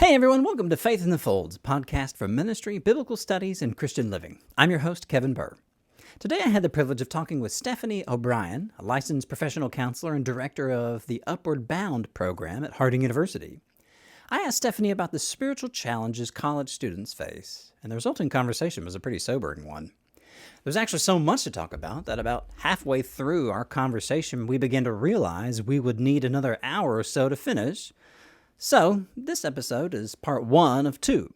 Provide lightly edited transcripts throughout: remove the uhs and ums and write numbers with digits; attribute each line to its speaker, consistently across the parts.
Speaker 1: Hey everyone, welcome to Faith in the Folds, a podcast for ministry, biblical studies, and Christian living. I'm your host, Kevin Burr. Today I had the privilege of talking with Stephanie O'Brien, a licensed professional counselor and director of the Upward Bound program at Harding University. I asked Stephanie about the spiritual challenges college students face, and the resulting conversation was a pretty sobering one. There's actually so much to talk about that about halfway through our conversation we began to realize we would need another hour or so to finish. So, this episode is part one of two.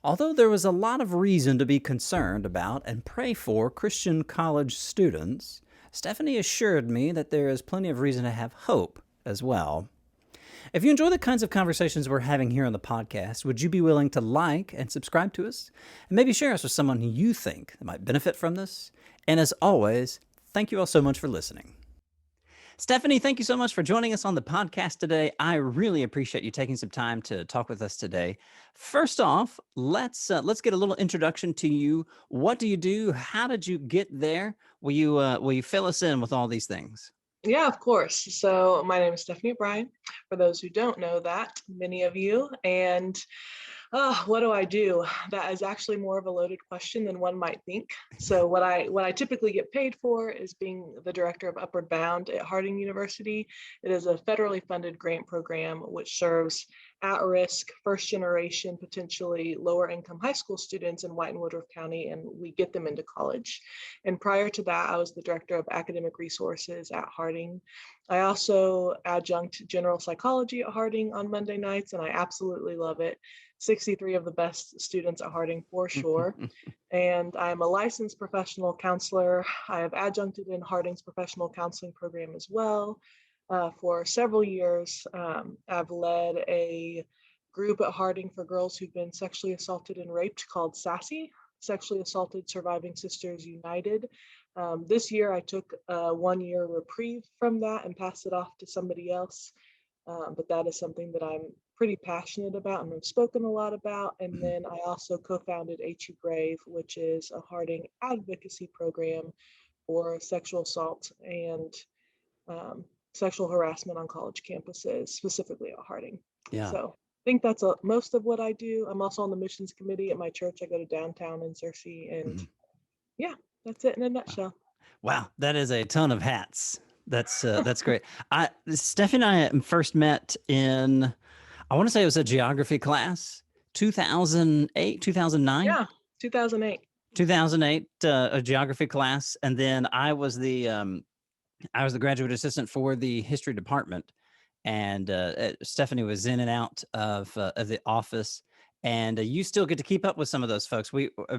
Speaker 1: Although there was a lot of reason to be concerned about and pray for Christian college students, Stephanie assured me that there is plenty of reason to have hope as well. If you enjoy the kinds of conversations we're having here on the podcast, would you be willing to like and subscribe to us? And maybe share us with someone who you think might benefit from this? And as always, thank you all so much for listening. Stephanie, thank you so much for joining us on the podcast today. I really appreciate you taking some time to talk with us today. First off, let's get a little introduction to you. What do you do? How did you get there? Will you fill us in with all these things?
Speaker 2: Yeah, of course. So my name is Stephanie O'Brien, for those who don't know that, many of you. And what do I do? That is actually more of a loaded question than one might think. So what I typically get paid for is being the director of Upward Bound at Harding University. It is a federally funded grant program which serves at-risk, first-generation, potentially lower-income high school students in White and Woodruff County, and we get them into college. And prior to that, I was the director of academic resources at Harding. I also adjunct general psychology at Harding on Monday nights, and I absolutely love it. 63 of the best students at Harding for sure. And I'm a licensed professional counselor. I have adjuncted in Harding's professional counseling program as well for several years. I've led a group at Harding for girls who've been sexually assaulted and raped called SASSY, Sexually Assaulted Surviving Sisters United. This year I took a 1-year reprieve from that and passed it off to somebody else. But that is something that I'm pretty passionate about and have spoken a lot about. And then I also co-founded HU Brave, which is a Harding advocacy program for sexual assault and sexual harassment on college campuses, specifically at Harding.
Speaker 1: Yeah.
Speaker 2: So I think that's most of what I do. I'm also on the missions committee at my church. I go to downtown in Searcy, and yeah, that's it in a nutshell.
Speaker 1: Wow, that is a ton of hats. That's great. Stephanie and I first met in, I want to say it was a geography class, 2008, 2009?
Speaker 2: Yeah, 2008.
Speaker 1: 2008, a geography class, and then I was the graduate assistant for the history department, and Stephanie was in and out of the office. And you still get to keep up with some of those folks.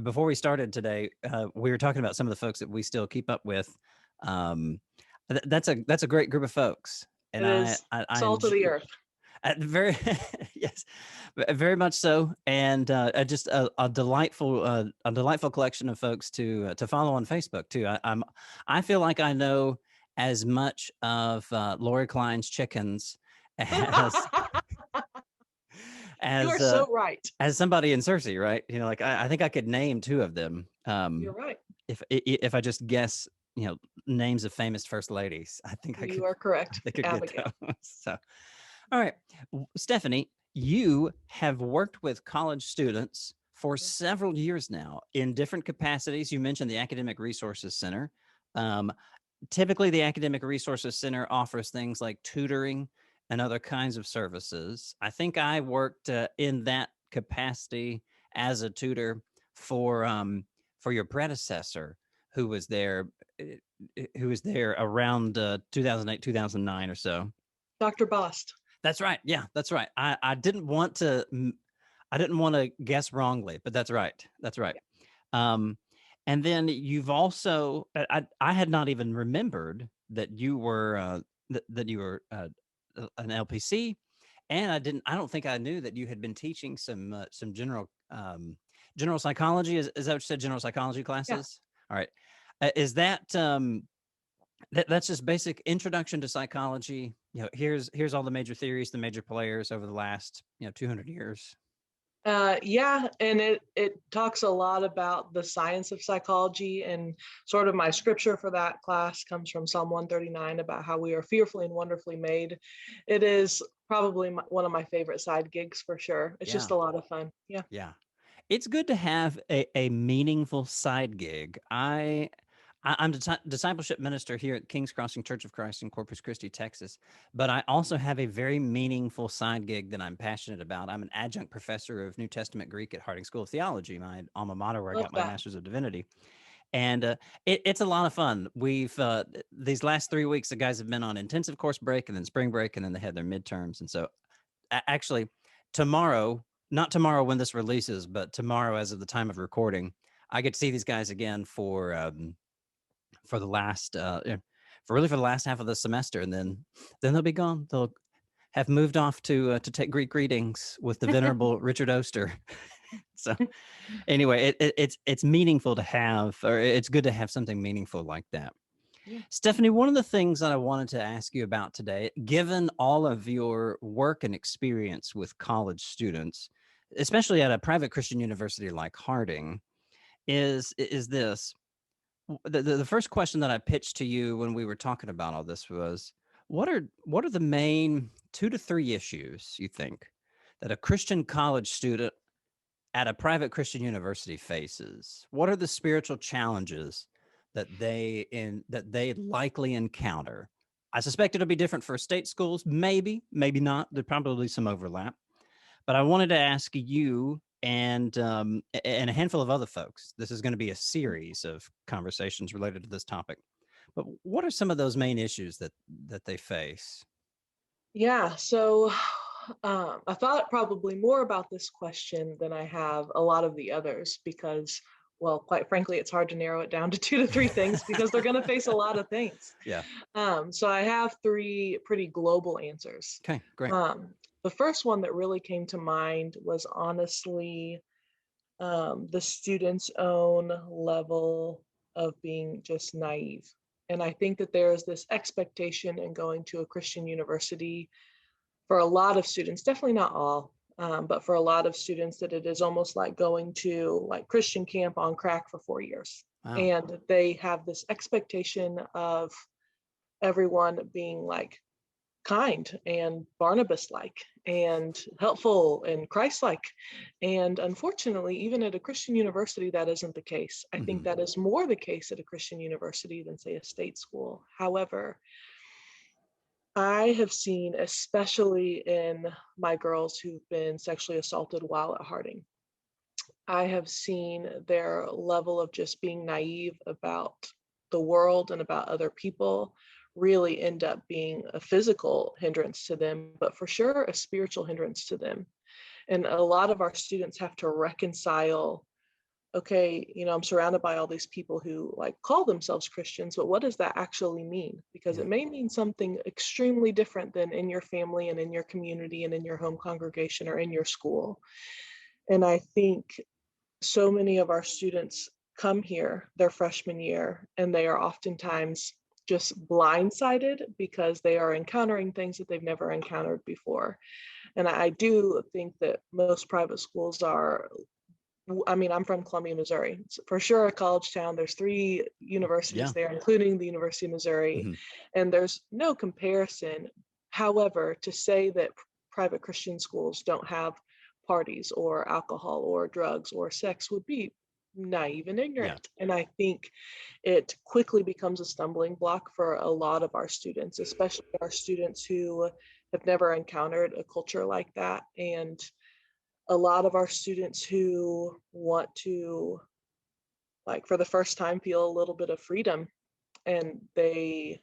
Speaker 1: Before we started today, we were talking about some of the folks that we still keep up with. That's a great group of folks, and
Speaker 2: It is salt of the earth.
Speaker 1: very yes, very much so, and just a delightful collection of folks to follow on Facebook too. I feel like I know as much of Lori Klein's chickens as
Speaker 2: You are so right.
Speaker 1: as somebody in Searcy, right? You know, like I think I could name two of them.
Speaker 2: You're right.
Speaker 1: If I just guess, names of famous first ladies, I think
Speaker 2: You are correct,
Speaker 1: I could
Speaker 2: Abigail.
Speaker 1: get those. So, all right, Stephanie, you have worked with college students for several years now in different capacities. You mentioned the Academic Resources Center. Typically, the Academic Resources Center offers things like tutoring and other kinds of services. I think I worked in that capacity as a tutor for your predecessor, who was there around 2008, 2009 or so.
Speaker 2: Dr. Bost.
Speaker 1: That's right. Yeah, that's right. I didn't want to guess wrongly, but that's right. That's right. And then you've also, I had not even remembered that you were an LPC, and I don't think I knew that you had been teaching some general psychology. Is that what you said? General psychology classes? Yeah. All right. Is that that's just basic introduction to psychology? Here's all the major theories, the major players over the last 200 years.
Speaker 2: Yeah, and it talks a lot about the science of psychology, and sort of my scripture for that class comes from Psalm 139 about how we are fearfully and wonderfully made. It is Probably one of my favorite side gigs for sure. It's just
Speaker 1: Yeah.
Speaker 2: a lot of fun. Yeah.
Speaker 1: Yeah. It's good to have a meaningful side gig. I'm discipleship minister here at King's Crossing Church of Christ in Corpus Christi, Texas, but I also have a very meaningful side gig that I'm passionate about. I'm an adjunct professor of New Testament Greek at Harding School of Theology, my alma mater where I
Speaker 2: Love
Speaker 1: got my
Speaker 2: that.
Speaker 1: Master's of Divinity. And it's a lot of fun. We've these last 3 weeks, the guys have been on intensive course break and then spring break, and then they had their midterms. And so actually tomorrow, not tomorrow when this releases, but tomorrow as of the time of recording, I get to see these guys again for the last for the last half of the semester, and then they'll be gone. They'll have moved off to take Greek readings with the venerable Richard Oster. So anyway, it's meaningful to have, or it's good to have something meaningful like that.
Speaker 2: Yeah.
Speaker 1: Stephanie, one of the things that I wanted to ask you about today, given all of your work and experience with college students, especially at a private Christian university like Harding, is this. The first question that I pitched to you when we were talking about all this was, what are the main 2 to 3 issues you think that a Christian college student at a private Christian university faces? What are the spiritual challenges that they likely encounter? I suspect it'll be different for state schools, maybe not. There's probably some overlap. But I wanted to ask you and a handful of other folks. This is going to be a series of conversations related to this topic. But what are some of those main issues that they face?
Speaker 2: Yeah. So I thought probably more about this question than I have a lot of the others because, well, quite frankly, it's hard to narrow it down to 2 to 3 things because they're going to face a lot of things.
Speaker 1: Yeah.
Speaker 2: So I have three pretty global answers.
Speaker 1: Okay, great.
Speaker 2: The first one that really came to mind was honestly the student's own level of being just naive. And I think that there is this expectation in going to a Christian university for a lot of students, definitely not all, but for a lot of students, that it is almost like going to like Christian camp on crack for 4 years.
Speaker 1: Wow.
Speaker 2: And they have this expectation of everyone being like kind and Barnabas like and helpful and Christ like. And unfortunately, even at a Christian university, that isn't the case. I think that is more the case at a Christian university than, say, a state school. However, I have seen, especially in my girls who've been sexually assaulted while at Harding, I have seen their level of just being naive about the world and about other people really end up being a physical hindrance to them, but for sure a spiritual hindrance to them. And a lot of our students have to reconcile, okay, I'm surrounded by all these people who like call themselves Christians, but what does that actually mean? Because
Speaker 1: Yeah.
Speaker 2: it may mean something extremely different than in your family and in your community and in your home congregation or in your school. And I think so many of our students come here their freshman year and they are oftentimes just blindsided because they are encountering things that they've never encountered before. And I do think that most private schools are, I mean, I'm from Columbia, Missouri. It's for sure a college town. There's 3 universities
Speaker 1: Yeah.
Speaker 2: there, including the University of Missouri,
Speaker 1: Mhm.
Speaker 2: and there's no comparison. However, to say that private Christian schools don't have parties or alcohol or drugs or sex would be naive and
Speaker 1: Yeah.
Speaker 2: ignorant. And I think it quickly becomes a stumbling block for a lot of our students, especially our students who have never encountered a culture like that. And a lot of our students who want to, like, for the first time, feel a little bit of freedom and they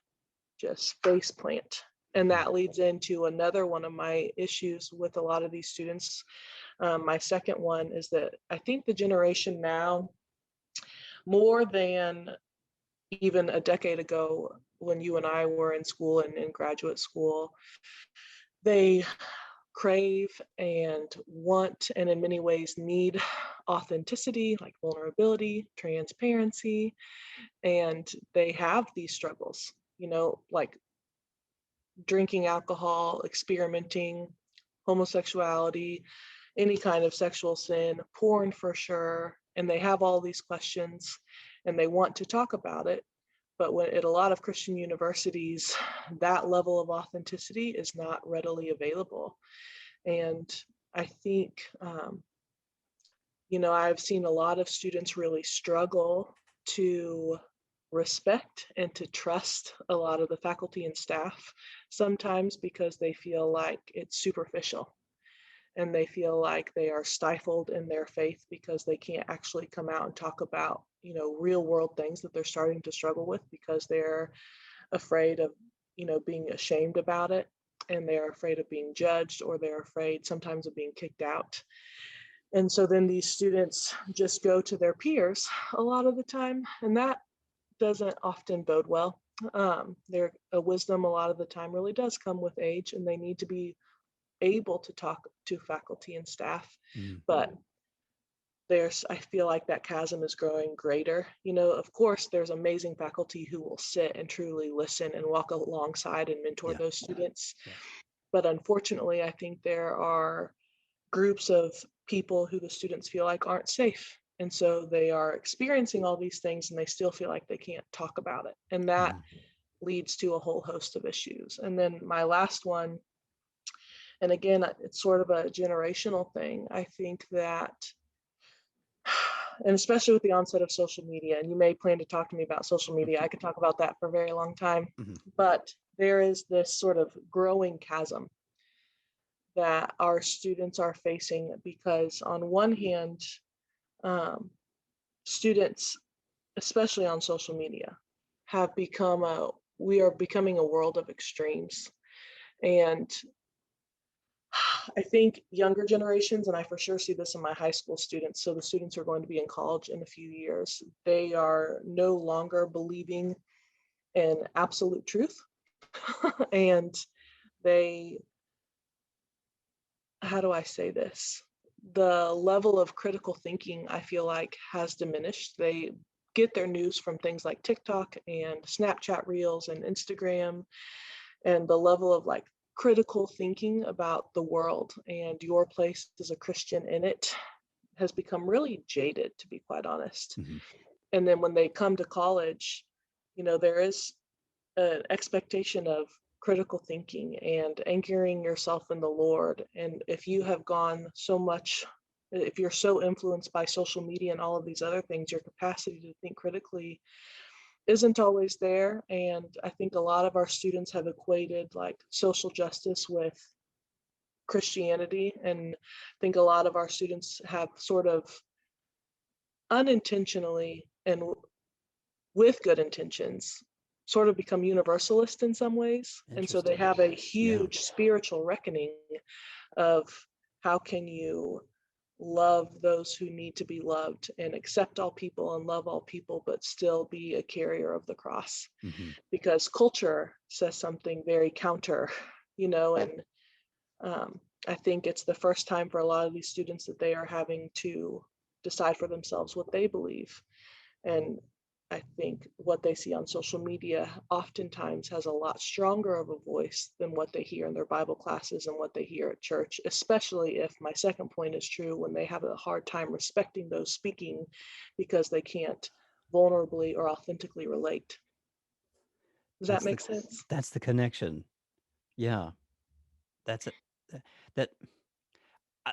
Speaker 2: just face plant. And that leads into another one of my issues with a lot of these students. My second one is that I think the generation now, more than even a decade ago when you and I were in school and in graduate school, they crave and want, and in many ways need authenticity, like vulnerability, transparency, and they have these struggles, like drinking alcohol, experimenting, homosexuality, any kind of sexual sin, porn for sure, and they have all these questions and they want to talk about it, But when at a lot of Christian universities, that level of authenticity is not readily available. And I think, I've seen a lot of students really struggle to respect and to trust a lot of the faculty and staff, sometimes because they feel like it's superficial and they feel like they are stifled in their faith because they can't actually come out and talk about, real world things that they're starting to struggle with because they're afraid of, being ashamed about it, and they're afraid of being judged, or they're afraid sometimes of being kicked out. And so then these students just go to their peers a lot of the time, and that doesn't often bode well. Their wisdom a lot of the time really does come with age, and they need to be able to talk to faculty and staff.
Speaker 1: Mm.
Speaker 2: But I feel like that chasm is growing greater. Of course, there's amazing faculty who will sit and truly listen and walk alongside and mentor
Speaker 1: Yeah.
Speaker 2: those students.
Speaker 1: Yeah.
Speaker 2: But unfortunately, I think there are groups of people who the students feel like aren't safe. And so they are experiencing all these things and they still feel like they can't talk about it. And that
Speaker 1: Mm.
Speaker 2: leads to a whole host of issues. And then my last one, and again, it's sort of a generational thing. I think that, and especially with the onset of social media, and you may plan to talk to me about social media, I could talk about that for a very long time,
Speaker 1: Mhm.
Speaker 2: but there is this sort of growing chasm that our students are facing because on one hand, um, students, especially on social media, we are becoming a world of extremes. And I think younger generations, and I for sure see this in my high school students, so the students who are going to be in college in a few years, they are no longer believing in absolute truth. And they, how do I say this? The level of critical thinking, I feel like, has diminished. They get their news from things like TikTok and Snapchat Reels and Instagram, and the level of like critical thinking about the world and your place as a Christian in it has become really jaded, to be quite honest.
Speaker 1: Mhm.
Speaker 2: And then when they come to college, there is an expectation of critical thinking and anchoring yourself in the Lord. And if you have gone so much, if you're so influenced by social media and all of these other things, your capacity to think critically isn't always there. And I think a lot of our students have equated like social justice with Christianity. And I think a lot of our students have sort of unintentionally and with good intentions sort of become universalist in some ways. And so they
Speaker 1: Interesting.
Speaker 2: have a
Speaker 1: Yeah.
Speaker 2: huge spiritual reckoning of how can you love those who need to be loved and accept all people and love all people, but still be a carrier of the cross.
Speaker 1: Mhm.
Speaker 2: Because culture says something very counter, and I think it's the first time for a lot of these students that they are having to decide for themselves what they believe. And I think what they see on social media oftentimes has a lot stronger of a voice than what they hear in their Bible classes and what they hear at church, especially if my second point is true, when they have a hard time respecting those speaking because they can't vulnerably or authentically relate. Does that
Speaker 1: That's the
Speaker 2: make sense?
Speaker 1: that's the connection. Yeah. That's it. That I,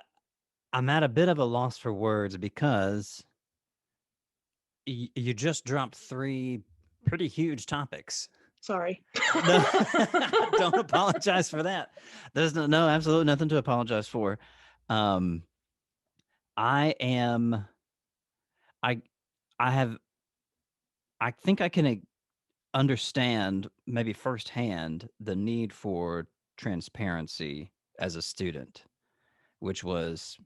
Speaker 1: I'm at a bit of a loss for words because you just dropped three pretty huge topics.
Speaker 2: Sorry.
Speaker 1: No, don't apologize for that. There's no, absolutely nothing to apologize for. Um, I am, I, I have, I think I can understand maybe firsthand the need for transparency as a student, which was,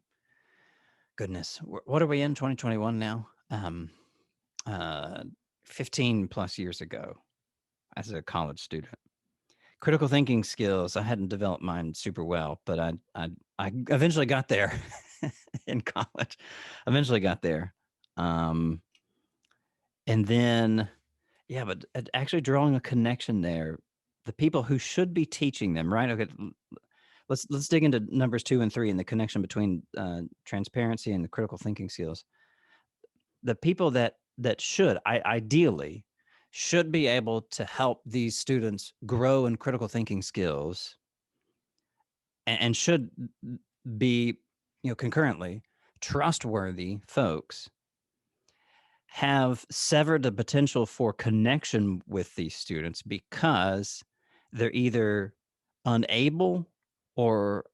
Speaker 1: goodness, what are we in 2021 now? Uh, 15 plus years ago as a college student. Critical thinking skills, I hadn't developed mine super well, but I eventually got there in college. Eventually got there. Um, and then, yeah, but actually drawing a connection there, the people who should be teaching them, right? Okay, let's dig into numbers 2 and 3 and the connection between transparency and the critical thinking skills. The people that ideally should be able to help these students grow in critical thinking skills and should be, concurrently trustworthy folks, have severed the potential for connection with these students because they're either unable or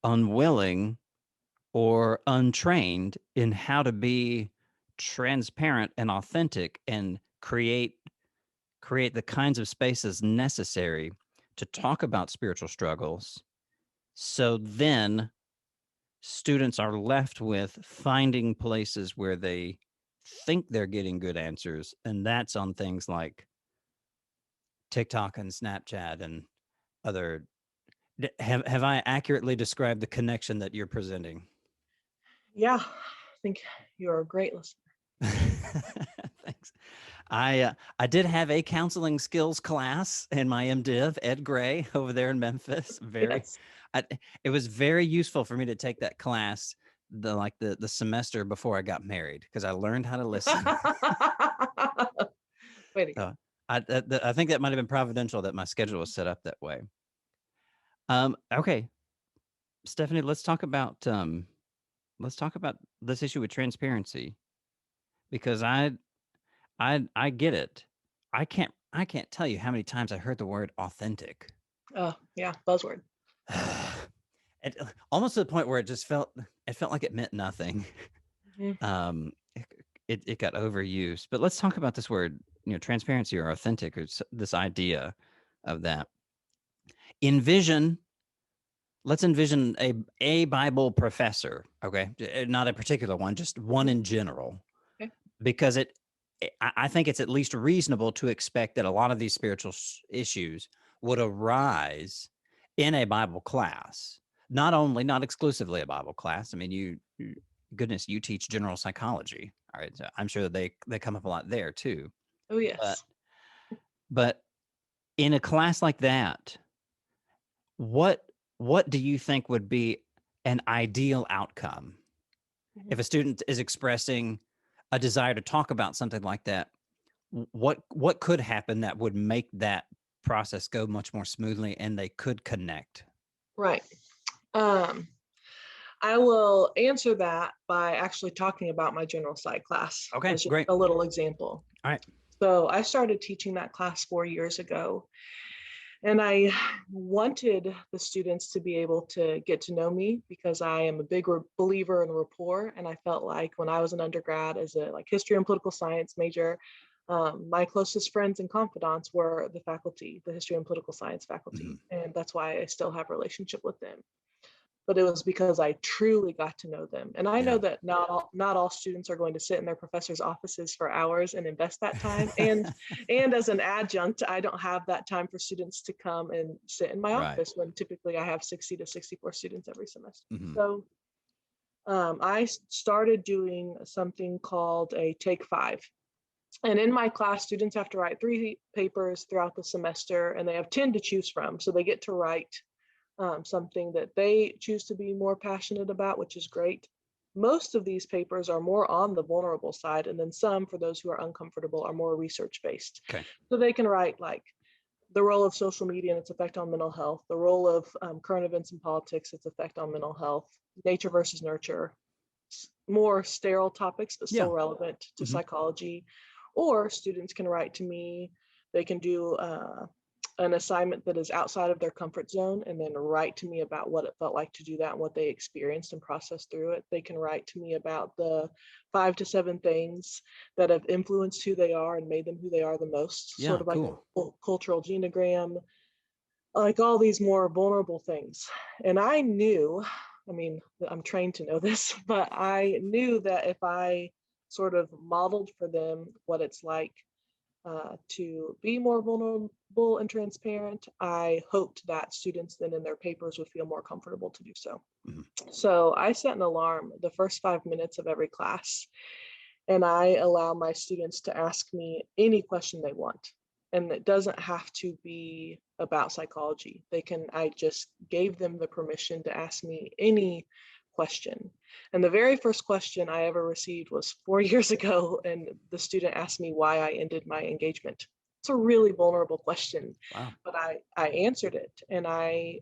Speaker 1: unwilling or untrained in how to be transparent and authentic and create the kinds of spaces necessary to talk about spiritual struggles. So then students are left with finding places where they think they're getting good answers, and that's on things like TikTok and Snapchat and other. Have I accurately described the connection that you're presenting?
Speaker 2: Yeah, I think you're a great listener.
Speaker 1: Thanks. I did have a counseling skills class in my MDiv, Ed Gray, over there in Memphis.
Speaker 2: Yes.
Speaker 1: It was very useful for me to take that class the semester before I got married because I learned how to listen.
Speaker 2: Way to go.
Speaker 1: So I think that might have been providential that my schedule was set up that way. Okay, Stephanie, let's talk about this issue with transparency because I get it. I can't tell you how many times I heard the word authentic.
Speaker 2: Oh, yeah, buzzword.
Speaker 1: Almost to the point where it felt like it meant nothing.
Speaker 2: Mhm.
Speaker 1: It got overused. But let's talk about this word, transparency or authentic, or this idea of that. Let's envision a Bible professor, okay? Not a particular one, just one in general,
Speaker 2: Okay.
Speaker 1: because I think it's at least reasonable to expect that a lot of these spiritual issues would arise in a Bible class. Not exclusively a Bible class. I mean, goodness, you teach general psychology. All right. So I'm sure that they come up a lot there too.
Speaker 2: Oh,
Speaker 1: But
Speaker 2: yes.
Speaker 1: but in a class like that, what what do you think would be an ideal outcome
Speaker 2: Mhm.
Speaker 1: if a student is expressing a desire to talk about something like that? What could happen that would make that process go much more smoothly and they could connect?
Speaker 2: Right. Um, I will answer that by actually talking about my general psych class
Speaker 1: Okay,
Speaker 2: as just
Speaker 1: great.
Speaker 2: a little example.
Speaker 1: All right.
Speaker 2: So I started teaching that class 4 years ago, and I wanted the students to be able to get to know me because I am a big believer in rapport. And I felt like when I was an undergrad as a history and political science major, my closest friends and confidants were the faculty, the history and political science faculty.
Speaker 1: Mhm.
Speaker 2: And that's why I still have a relationship with them. But it was because I truly got to know them. And I know
Speaker 1: Yeah.
Speaker 2: that not all students are going to sit in their professors' offices for hours and invest that time. And as an adjunct, I don't have that time for students to come and sit in my
Speaker 1: Right.
Speaker 2: office when typically I have 60 to 64 students every semester.
Speaker 1: Mhm.
Speaker 2: So I started doing something called a Take Five. And in my class, students have to write 3 papers throughout the semester, and they have 10 to choose from. So they get to write something that they choose to be more passionate about, which is great. Most of these papers are more on the vulnerable side, and then some, for those who are uncomfortable, are more research based.
Speaker 1: Okay.
Speaker 2: So they can write like the role of social media and its effect on mental health, the role of current events in politics, its effect on mental health, nature versus nurture, more sterile topics, but
Speaker 1: Yeah.
Speaker 2: still relevant to
Speaker 1: Mhm.
Speaker 2: psychology. Or students can write to me, they can do an assignment that is outside of their comfort zone and then write to me about what it felt like to do that and what they experienced and processed through it. They can write to me about the 5 to 7 things that have influenced who they are and made them who they are the most,
Speaker 1: Yeah,
Speaker 2: sort of like
Speaker 1: cool.
Speaker 2: a cultural genogram, like all these more vulnerable things. And I knew, I mean, I'm trained to know this, but I knew that if I sort of modeled for them what it's like to be more vulnerable and transparent, I hoped that students then in their papers would feel more comfortable to do so.
Speaker 1: Mhm.
Speaker 2: So I set an alarm the first 5 minutes of every class, and I allow my students to ask me any question they want. And it doesn't have to be about psychology. I just gave them the permission to ask me any question. And the very first question I ever received was 4 years ago, and the student asked me why I ended my engagement. it's a really vulnerable question,
Speaker 1: Wow.
Speaker 2: but I answered it, and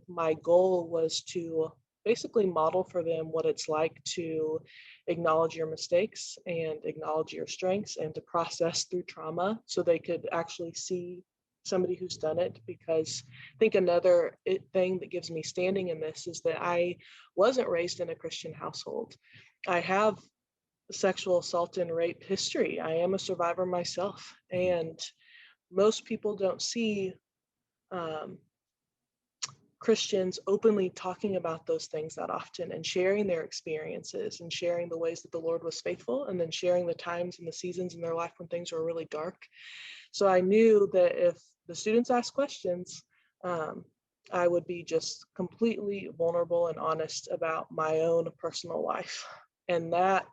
Speaker 2: my goal was to basically model for them what it's like to acknowledge your mistakes and acknowledge your strengths and to process through trauma so they could actually see somebody who's done it. Because I think another thing that gives me standing in this is that I wasn't raised in a Christian household. I have sexual assault and rape history. I am a survivor myself,
Speaker 1: Mhm.
Speaker 2: and most people don't see um, Christians openly talking about those things that often and sharing their experiences and sharing the ways that the Lord was faithful and then sharing the times and the seasons in their life when things were really dark. So I knew that if the students asked questions, um, I would be just completely vulnerable and honest about my own personal life. And that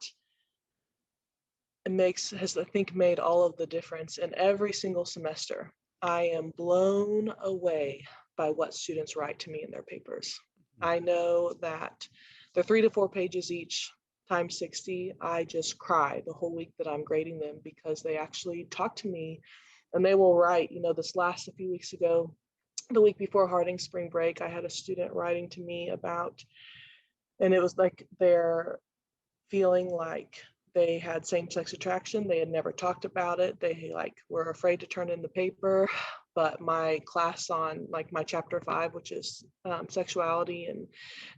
Speaker 2: has, I think, made all of the difference. In every single semester, I am blown away by what students write to me in their papers. I know that they're 3 to 4 pages each, times 60. I just cry the whole week that I'm grading them because they actually talk to me and they will write. This last a few weeks ago, the week before Harding spring break, I had a student writing to me about, and it was like they're feeling like they had same-sex attraction. They had never talked about it. They like were afraid to turn in the paper. But my class on like my chapter 5, which is sexuality and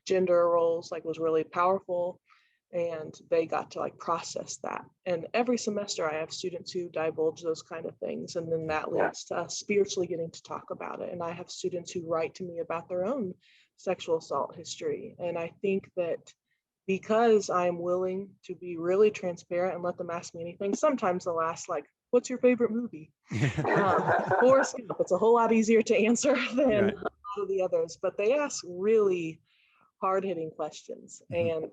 Speaker 2: gender roles, like was really powerful. And they got to like process that. And every semester I have students who divulge those kind of things. And then that leads to us spiritually getting to talk about it. And I have students who write to me about their own sexual assault history. And I think that because I'm willing to be really transparent and let them ask me anything, sometimes they'll ask, like, what's your favorite movie? Forrest Gump. It's a whole lot easier to answer than
Speaker 1: Right.
Speaker 2: a lot of the others, but they ask really hard hitting questions.
Speaker 1: Mhm.
Speaker 2: And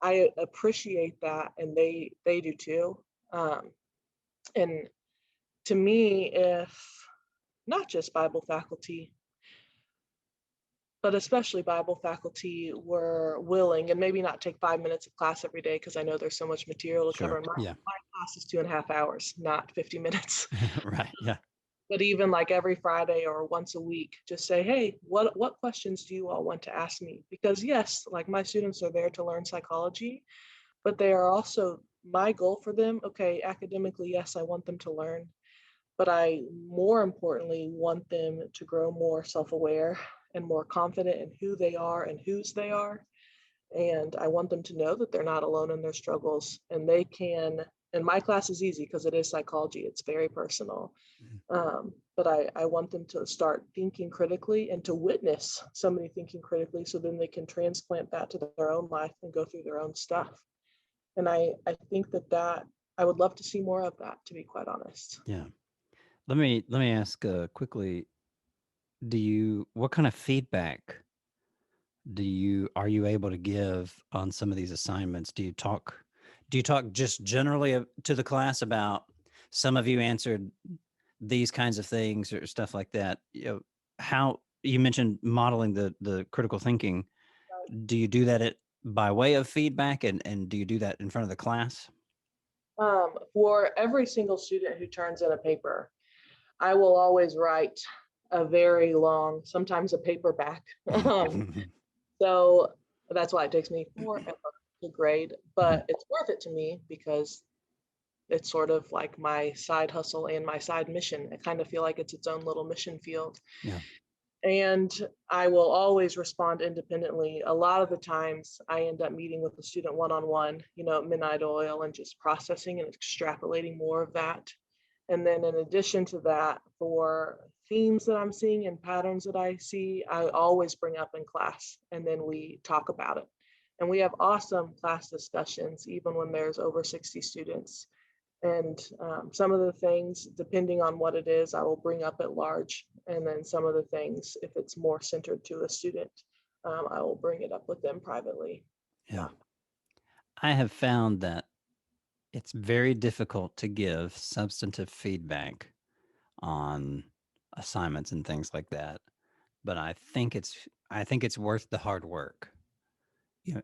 Speaker 2: I appreciate that. And they do too. And to me, if not just Bible faculty, but especially Bible faculty were willing, and maybe not take 5 minutes of class every day, because I know there's so much material to cover.
Speaker 1: Sure.
Speaker 2: My
Speaker 1: Yeah.
Speaker 2: class is 2.5 hours, not 50 minutes.
Speaker 1: Right. Yeah.
Speaker 2: But even like every Friday or once a week, just say, hey, what questions do you all want to ask me? Because yes, like my students are there to learn psychology, but they are also my goal for them. Okay, academically, yes, I want them to learn, but I more importantly want them to grow more self-aware and more confident in who they are and whose they are. And I want them to know that they're not alone in their struggles and they can. And my class is easy because it is psychology, it's very personal.
Speaker 1: Mhm.
Speaker 2: But I want them to start thinking critically and to witness somebody thinking critically so then they can transplant that to their own life and go through their own stuff. And I think that I would love to see more of that, to be quite honest.
Speaker 1: Yeah. Let me ask quickly. What kind of feedback are you able to give on some of these assignments? Do you talk just generally to the class about some of you answered these kinds of things or stuff like that? How you mentioned modeling the critical thinking. Do you do that by way of feedback, and do you do that in front of the class?
Speaker 2: For every single student who turns in a paper, I will always write a very long, sometimes a paperback. So that's why it takes me forever to grade, but it's worth it to me because it's sort of like my side hustle and my side mission. I kind of feel like it's its own little mission field.
Speaker 1: Yeah.
Speaker 2: And I will always respond independently. A lot of the times I end up meeting with the student one-on-one, at Midnight Oil, and just processing and extrapolating more of that. And then in addition to that, for themes that I'm seeing and patterns that I see, I always bring up in class and then we talk about it. And we have awesome class discussions, even when there's over 60 students. And some of the things, depending on what it is, I will bring up at large. And then some of the things, if it's more centered to a student, I will bring it up with them privately.
Speaker 1: Yeah. I have found that it's very difficult to give substantive feedback on assignments and things like that, but I think it's worth the hard work.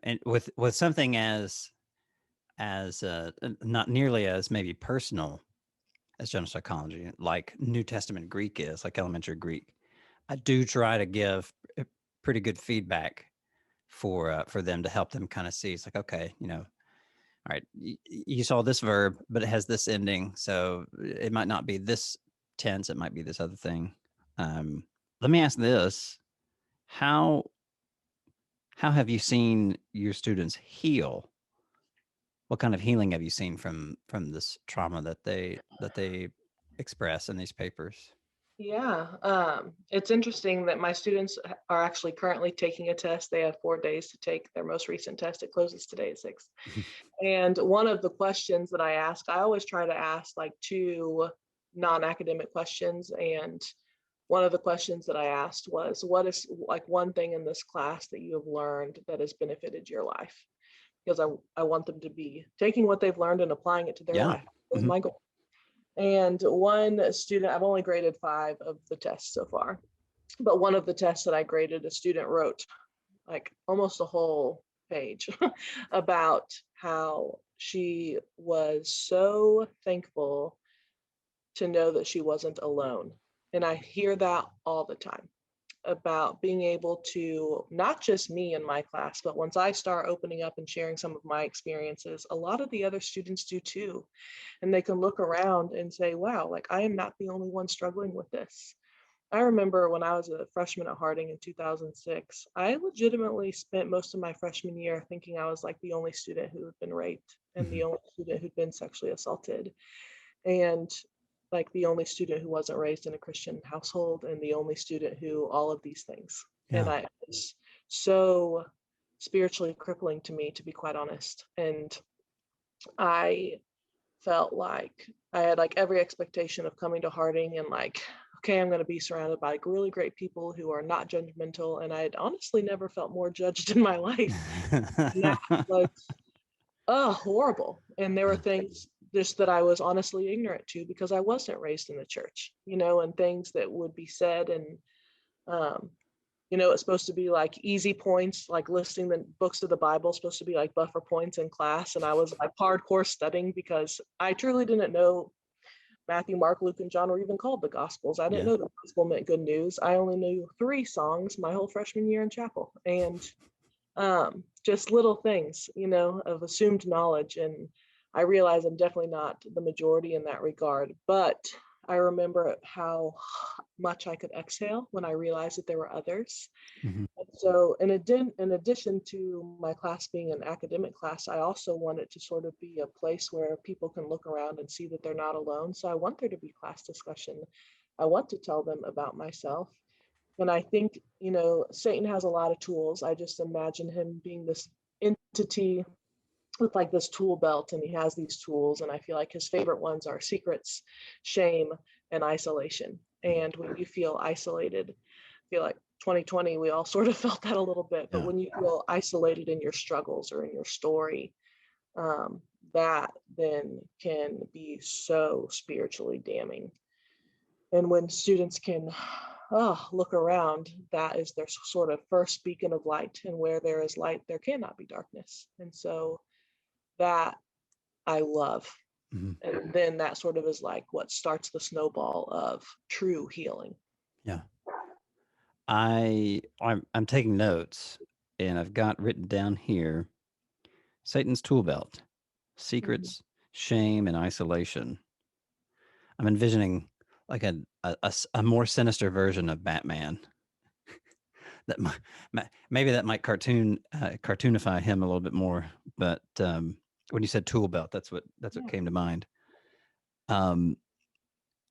Speaker 1: And with something as not nearly as maybe personal as general psychology, like New Testament Greek is, like elementary Greek. I do try to give pretty good feedback for them to help them kind of see. It's like, okay, all right, you saw this verb, but it has this ending, so it might not be this tense. It might be this other thing. Let me ask this: how how have you seen your students heal? What kind of healing have you seen from this trauma that they express in these papers?
Speaker 2: Yeah, it's interesting that my students are actually currently taking a test. They have 4 days to take their most recent test. It closes today at 6. And one of the questions that I ask, I always try to ask like two non-academic questions. And one of the questions that I asked was, what is like one thing in this class that you have learned that has benefited your life? Because I want them to be taking what they've learned and applying it to their
Speaker 1: Yeah.
Speaker 2: life. That's
Speaker 1: Mhm.
Speaker 2: my goal. And one student, I've only graded 5 of the tests so far, but one of the tests that I graded, a student wrote like almost a whole page about how she was so thankful to know that she wasn't alone. And I hear that all the time about being able to, not just me in my class, but once I start opening up and sharing some of my experiences, a lot of the other students do too. And they can look around and say, wow, like I am not the only one struggling with this. I remember when I was a freshman at Harding in 2006, I legitimately spent most of my freshman year thinking I was like the only student who had been raped and the
Speaker 1: Mhm.
Speaker 2: only student who'd been sexually assaulted and like the only student who wasn't raised in a Christian household and the only student who all of these things. And
Speaker 1: Yeah.
Speaker 2: I was so spiritually crippling to me, to be quite honest. And I felt like I had like every expectation of coming to Harding and like, okay, I'm going to be surrounded by like really great people who are not judgmental. And I had honestly never felt more judged in my life. And that was, oh, horrible. And there were things just that I was honestly ignorant to because I wasn't raised in the church, and things that would be said. And um, it's supposed to be like easy points, like listing the books of the Bible, supposed to be like buffer points in class. And I was like hardcore studying because I truly didn't know Matthew, Mark, Luke, and John were even called the Gospels. I didn't
Speaker 1: Yeah.
Speaker 2: know the gospel meant good news. I only knew 3 songs my whole freshman year in chapel. And just little things, of assumed knowledge. And I realize I'm definitely not the majority in that regard, but I remember how much I could exhale when I realized that there were others.
Speaker 1: Mhm.
Speaker 2: And so in addition to my class being an academic class, I also want it to sort of be a place where people can look around and see that they're not alone. So I want there to be class discussion. I want to tell them about myself. And I think, Satan has a lot of tools. I just imagine him being this entity with like this tool belt, and he has these tools. And I feel like his favorite ones are secrets, shame, and isolation. And when you feel isolated, I feel like 2020, we all sort of felt that a little bit. But
Speaker 1: Yeah.
Speaker 2: when you feel isolated in your struggles or in your story, that then can be so spiritually damning. And when students can look around, that is their sort of first beacon of light. And where there is light, there cannot be darkness. And so that I love.
Speaker 1: Mhm.
Speaker 2: And then that sort of is like what starts the snowball of true healing.
Speaker 1: Yeah. I'm taking notes, and I've got written down here Satan's tool belt,
Speaker 2: Mhm.
Speaker 1: secrets, shame, and isolation. I'm envisioning like a more sinister version of Batman that maybe that might cartoonify him a little bit more. But when you said tool belt, that's what
Speaker 2: Yeah.
Speaker 1: came to mind. Um,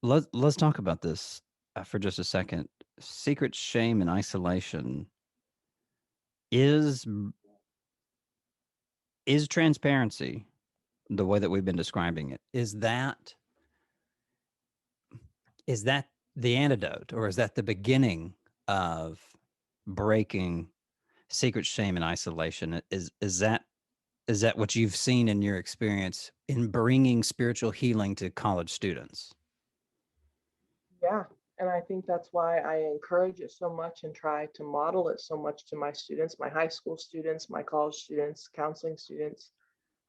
Speaker 1: let's talk about this for just a second. Secret shame and isolation is is transparency the way that we've been describing it. Is that the antidote, or is that the beginning of breaking secret shame and isolation? Is that what you've seen in your experience in bringing spiritual healing to college students?
Speaker 2: Yeah. And I think that's why I encourage it so much and try to model it so much to my students, my high school students, my college students, counseling students.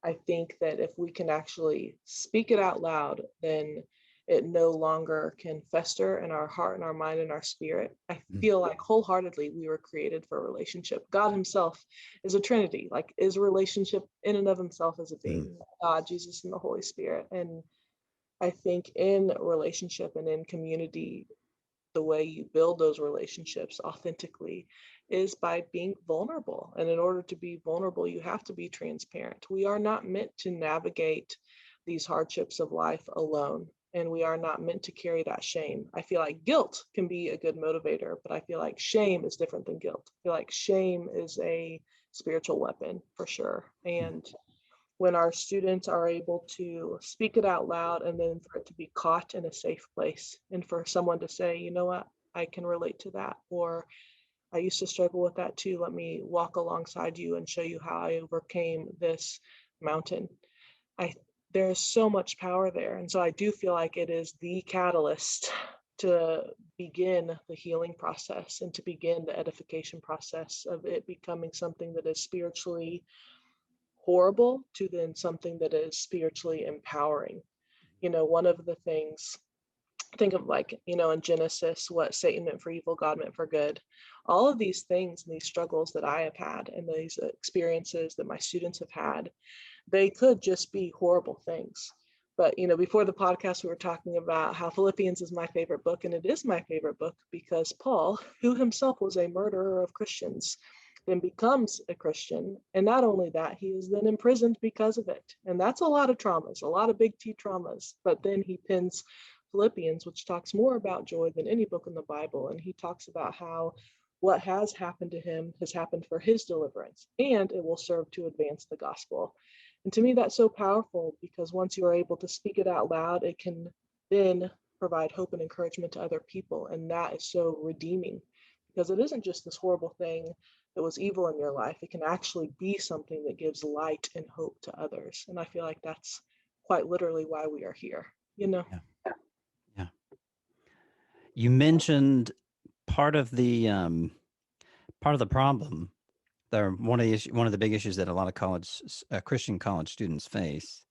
Speaker 2: I think that if we can actually speak it out loud, then it no longer can fester in our heart and our mind and our spirit. I
Speaker 1: Mm.
Speaker 2: feel like wholeheartedly we were created for a relationship. God himself is a trinity, like is a relationship in and of himself as a
Speaker 1: Mm.
Speaker 2: being, God, Jesus, and the Holy Spirit. And I think in relationship and in community, the way you build those relationships authentically is by being vulnerable. And in order to be vulnerable, you have to be transparent. We are not meant to navigate these hardships of life alone. And we are not meant to carry that shame. I feel like guilt can be a good motivator, but I feel like shame is different than guilt. I feel like shame is a spiritual weapon for sure. And when our students are able to speak it out loud and then for it to be caught in a safe place and for someone to say, you know what, I can relate to that, or I used to struggle with that too. Let me walk alongside you and show you how I overcame this mountain. I There's so much power there. And so I do feel like it is the catalyst to begin the healing process and to begin the edification process of it becoming something that is spiritually horrible to then something that is spiritually empowering. One of the things, think of like, in Genesis, what Satan meant for evil, God meant for good. All of these things and these struggles that I have had and these experiences that my students have had, they could just be horrible things. But, before the podcast, we were talking about how Philippians is my favorite book, and it is my favorite book because Paul, who himself was a murderer of Christians, then becomes a Christian. And not only that, he is then imprisoned because of it. And that's a lot of traumas, a lot of big T traumas. But then he pins Philippians, which talks more about joy than any book in the Bible. And he talks about how what has happened to him has happened for his deliverance, and it will serve to advance the gospel. And to me, that's so powerful because once you are able to speak it out loud, it can then provide hope and encouragement to other people. And that is so redeeming because it isn't just this horrible thing that was evil in your life. It can actually be something that gives light and hope to others. And I feel like that's quite literally why we are here, you know?
Speaker 1: Yeah. Yeah. You mentioned part of the problem. One of the big issues that a lot of Christian college students face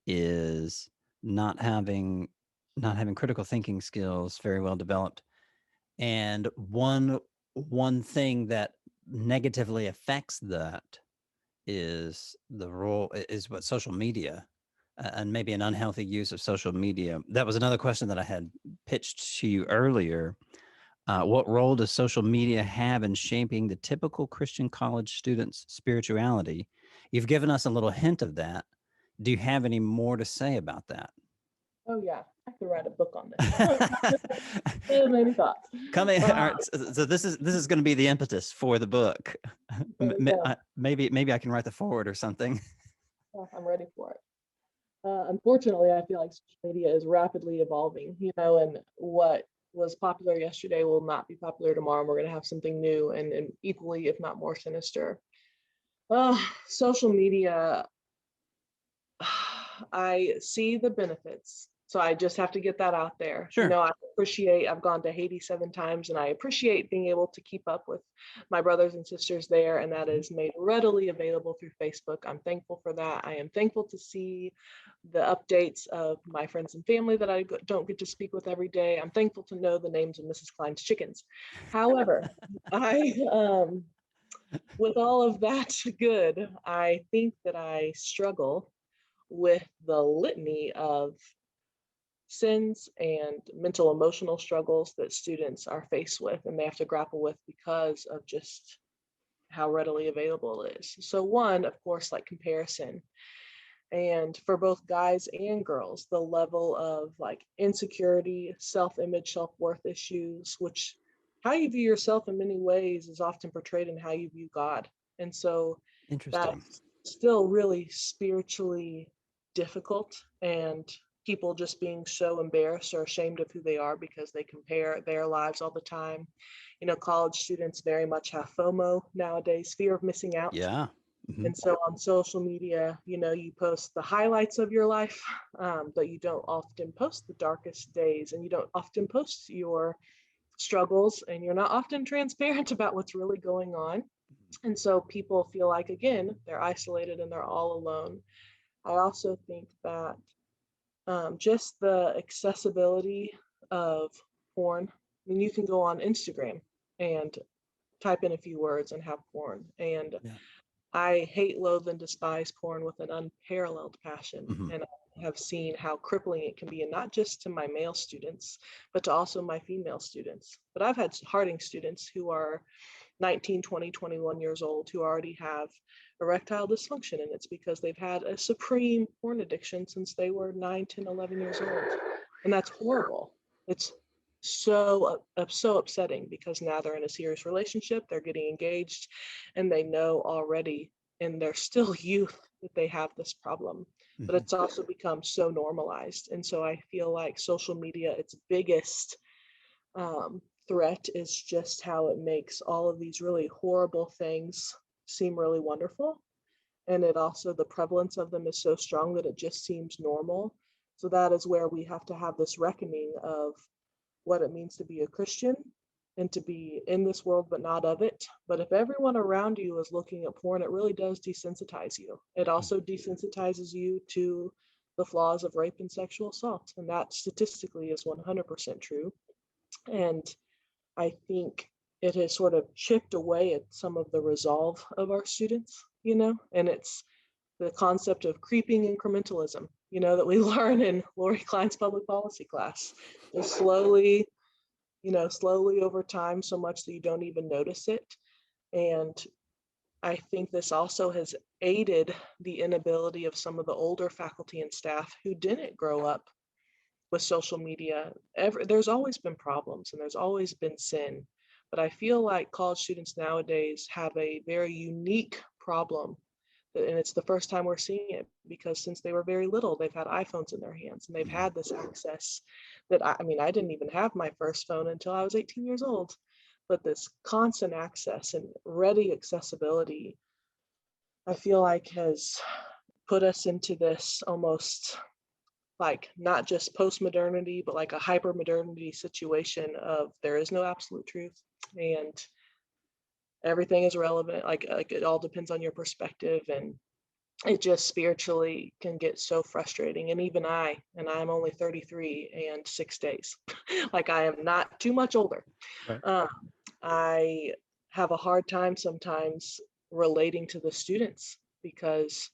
Speaker 1: is not having not having critical thinking skills very well developed. And one thing that negatively affects that is what social media, and maybe an unhealthy use of social media. That was another question that I had pitched to you earlier. What role does social media have in shaping the typical Christian college student's spirituality? You've given us a little hint of that. Do you have any more to say about that?
Speaker 2: Oh, yeah. I could write a book on this. So many thoughts.
Speaker 1: Coming, all
Speaker 2: Uh,
Speaker 1: right. So this is going to be the impetus for the book.
Speaker 2: there we go.
Speaker 1: Maybe I can write the forward or something.
Speaker 2: I'm ready for it. Unfortunately, I feel like social media is rapidly evolving, and what was popular yesterday will not be popular tomorrow. And we're going to have something new and equally, if not more sinister. Social media, I see the benefits. So I just have to get that out there.
Speaker 1: Sure.
Speaker 2: I've gone to Haiti 7 times and I appreciate being able to keep up with my brothers and sisters there. And that is made readily available through Facebook. I'm thankful for that. I am thankful to see the updates of my friends and family that I don't get to speak with every day. I'm thankful to know the names of Mrs. Klein's chickens. However, with all of that good, I think that I struggle with the litany of sins and mental emotional struggles that students are faced with and they have to grapple with because of just how readily available it is. So one, of course, like comparison. And for both guys and girls, the level of like insecurity, self-image, self-worth issues, which how you view yourself in many ways is often portrayed in how you view God. And so
Speaker 1: Interesting.
Speaker 2: that's still really spiritually difficult, and people just being so embarrassed or ashamed of who they are because they compare their lives all the time. College students very much have FOMO nowadays, fear of missing out.
Speaker 1: Yeah. Mhm.
Speaker 2: And so on social media, you post the highlights of your life, but you don't often post the darkest days, and you don't often post your struggles, and you're not often transparent about what's really going on. And so people feel like, again, they're isolated and they're all alone. I also think that just the accessibility of porn. I mean, you can go on Instagram and type in a few words and have porn. And
Speaker 1: Yeah.
Speaker 2: I hate, loathe, and despise porn with an unparalleled passion.
Speaker 1: Hmm.
Speaker 2: And I have seen how crippling it can be, and not just to my male students, but to also my female students. But I've had Harding students who are 19, 20, 21 years old who already have erectile dysfunction, and it's because they've had a supreme porn addiction since they were 9, 10, 11 years old. And that's horrible. It's so upsetting because now they're in a serious relationship, they're getting engaged, and they know already in their still youth that they have this problem. But
Speaker 1: Hmm.
Speaker 2: it's also become so normalized. And so I feel like social media, its biggest threat is just how it makes all of these really horrible things seem really wonderful. And it also, the prevalence of them is so strong that it just seems normal. So that is where we have to have this reckoning of what it means to be a Christian and to be in this world but not of it. But if everyone around you is looking at porn, it really does desensitize you. It also desensitizes you to the flaws of rape and sexual assault. And that statistically is 100% true. And I think it has sort of chipped away at some of the resolve of our students, and it's the concept of creeping incrementalism, that we learn in Lori Klein's public policy class. Just slowly over time, so much that you don't even notice it. And I think this also has aided the inability of some of the older faculty and staff who didn't grow up with social media. There's always been problems and there's always been sin, but I feel like college students nowadays have a very unique problem, and it's the first time we're seeing it because since they were very little, they've had iPhones in their hands and they've
Speaker 1: Hmm.
Speaker 2: had this access that I mean, I didn't even have my first phone until I was 18 years old, but this constant access and ready accessibility, I feel like has put us into this almost like not just post-modernity, but like a hyper-modernity situation of there is no absolute truth and everything is relevant. Like it all depends on your perspective, and it just spiritually can get so frustrating. And even and I'm only 33 and 6 days, like I am not too much older.
Speaker 1: Right.
Speaker 2: Um, I have a hard time sometimes relating to the students because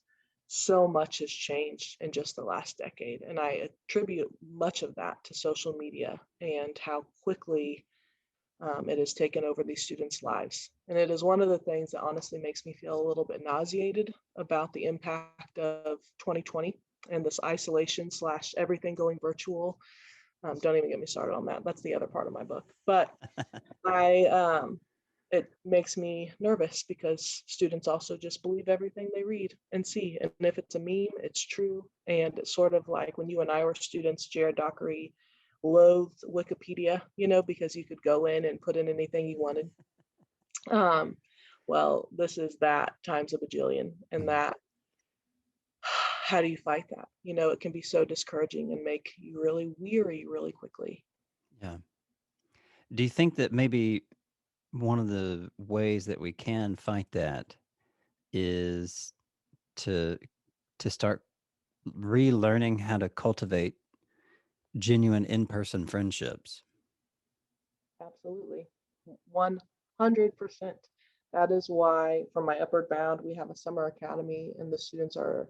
Speaker 2: so much has changed in just the last decade. And I attribute much of that to social media and how quickly it has taken over these students' lives. And it is one of the things that honestly makes me feel a little bit nauseated about the impact of 2020 and this isolation slash everything going virtual. Don't even get me started on that. That's the other part of my book. But it makes me nervous because students also just believe everything they read and see. And if it's a meme, it's true. And it's sort of like when you and I were students, Jared Dockery loathed Wikipedia, because you could go in and put in anything you wanted. Um, well, this is that times a bajillion. And
Speaker 1: Hmm.
Speaker 2: that, how do you fight that? It can be so discouraging and make you really weary really quickly.
Speaker 1: Yeah. Do you think that maybe one of the ways that we can fight that is to start relearning how to cultivate genuine in-person friendships?
Speaker 2: Absolutely. 100%. That is why for my Upward Bound, we have a summer academy and the students are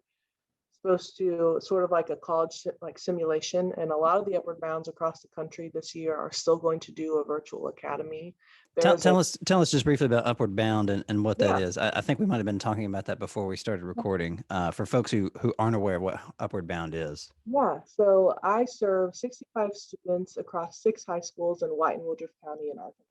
Speaker 2: supposed to sort of like a college like simulation. And a lot of the Upward Bounds across the country this year are still going to do a virtual academy.
Speaker 1: Tell,
Speaker 2: There's a,
Speaker 1: tell us tell us just briefly about Upward Bound and what that
Speaker 2: yeah,
Speaker 1: is. I think we might have been talking about that before we started recording. For folks who aren't aware of what Upward Bound is,
Speaker 2: yeah. So I serve 65 students across 6 high schools in White and Woodruff County in Arkansas.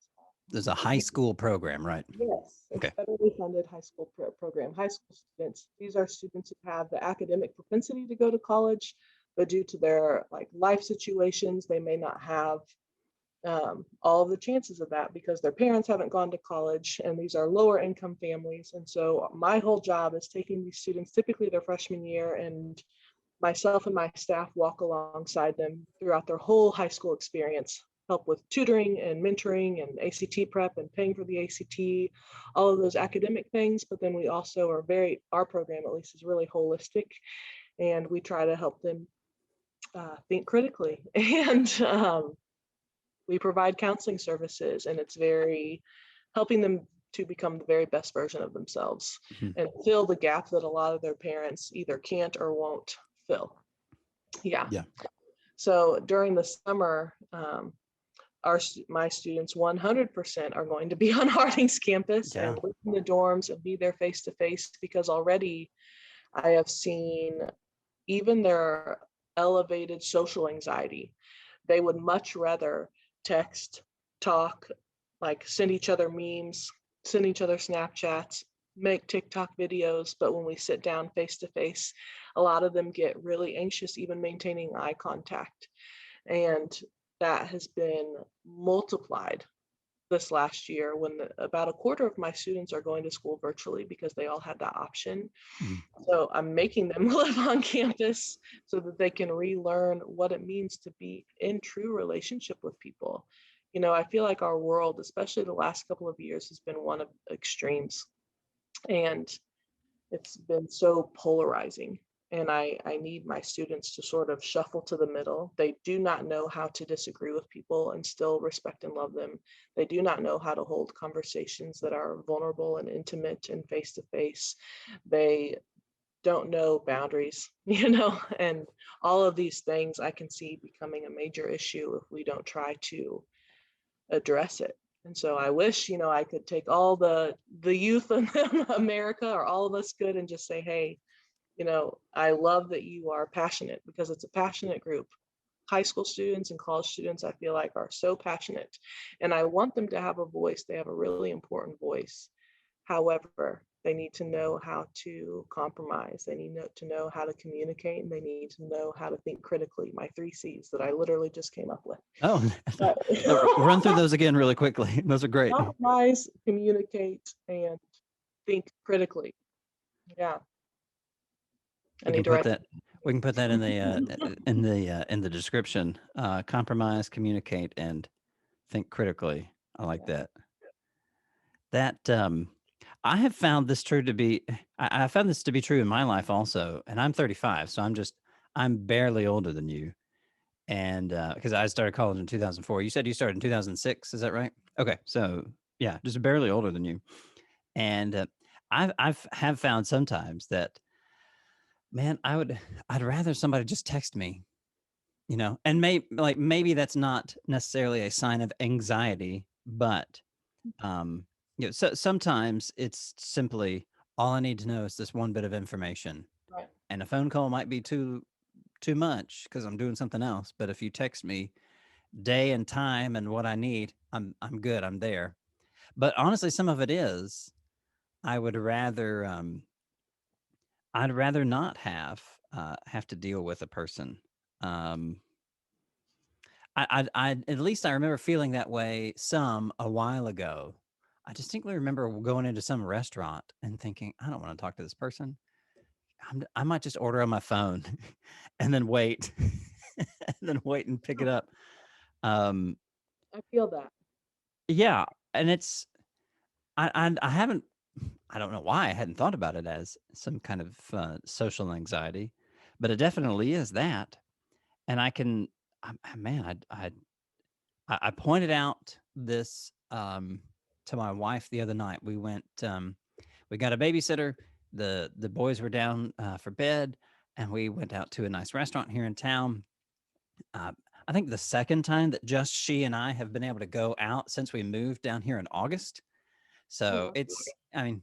Speaker 1: there's a high school program, right?
Speaker 2: Yes, it's
Speaker 1: Okay.
Speaker 2: a federally funded high school program. High school students, these are students who have the academic propensity to go to college, but due to their like life situations, they may not have all of the chances of that because their parents haven't gone to college, and these are lower income families. And so my whole job is taking these students, typically their freshman year, and myself and my staff walk alongside them throughout their whole high school experience, help with tutoring and mentoring and ACT prep and paying for the ACT, all of those academic things. But then we also are our program at least is really holistic, and we try to help them think critically. And we provide counseling services, and it's very helping them to become the very best version of themselves
Speaker 1: Mhm.
Speaker 2: and fill the gap that a lot of their parents either can't or won't fill. Yeah.
Speaker 1: Yeah.
Speaker 2: So during the summer, my students 100% are going to be on Harding's campus and
Speaker 1: Yeah.
Speaker 2: live in the dorms and be there face to face, because already I have seen even their elevated social anxiety. They would much rather text, talk, like send each other memes, send each other Snapchats, make TikTok videos. But when we sit down face to face, a lot of them get really anxious, even maintaining eye contact. And that has been multiplied this last year when about a quarter of my students are going to school virtually because they all had that option.
Speaker 1: Mhm.
Speaker 2: So I'm making them live on campus so that they can relearn what it means to be in true relationship with people. I feel like our world, especially the last couple of years, has been one of extremes, and it's been so polarizing. And I need my students to sort of shuffle to the middle. They do not know how to disagree with people and still respect and love them. They do not know how to hold conversations that are vulnerable and intimate and face to face. They don't know boundaries, and all of these things I can see becoming a major issue if we don't try to address it. And so I wish, I could take all the youth in America, or all of us could, and just say, hey, I love that you are passionate, because it's a passionate group. High school students and college students, I feel like, are so passionate, and I want them to have a voice. They have a really important voice. However, they need to know how to compromise. They need to know how to communicate, and they need to know how to think critically. My three C's that I literally just came up with.
Speaker 1: Oh,
Speaker 2: But
Speaker 1: run through those again really quickly. Those are great.
Speaker 2: compromise, communicate, and think critically. Yeah, I
Speaker 1: We can
Speaker 2: need to
Speaker 1: put
Speaker 2: write.
Speaker 1: that. We can put that in the description. Compromise, communicate, and think critically. I like
Speaker 2: Yeah.
Speaker 1: that. That I have found this true to be. I found this to be true in my life also, and I'm 35, so I'm barely older than you, and because I started college in 2004. You said you started in 2006. Is that right? Okay, so yeah, just barely older than you, and I've have found sometimes that, man, I'd rather somebody just text me, and maybe that's not necessarily a sign of anxiety, but so sometimes it's simply all I need to know is this one bit of information,
Speaker 2: Right.
Speaker 1: and a phone call might be too much because I'm doing something else. But if you text me day and time and what I need, I'm good. I'm there. But honestly, some of it is I would rather I'd rather not have to deal with a person. Um, I at least I remember feeling that way some a while ago. I distinctly remember going into some restaurant and thinking, I don't want to talk to this person. I might just order on my phone and then wait, and then wait and pick it up. Um,
Speaker 2: I feel that.
Speaker 1: yeah, and I haven't, I don't know why I hadn't thought about it as some kind of social anxiety, but it definitely is that. And man, I pointed out this to my wife the other night. We got a babysitter. The boys were down for bed, and we went out to a nice restaurant here in town. Uh, I think the second time that just she and I have been able to go out since we moved down here in August. So
Speaker 2: Mhm.
Speaker 1: I mean,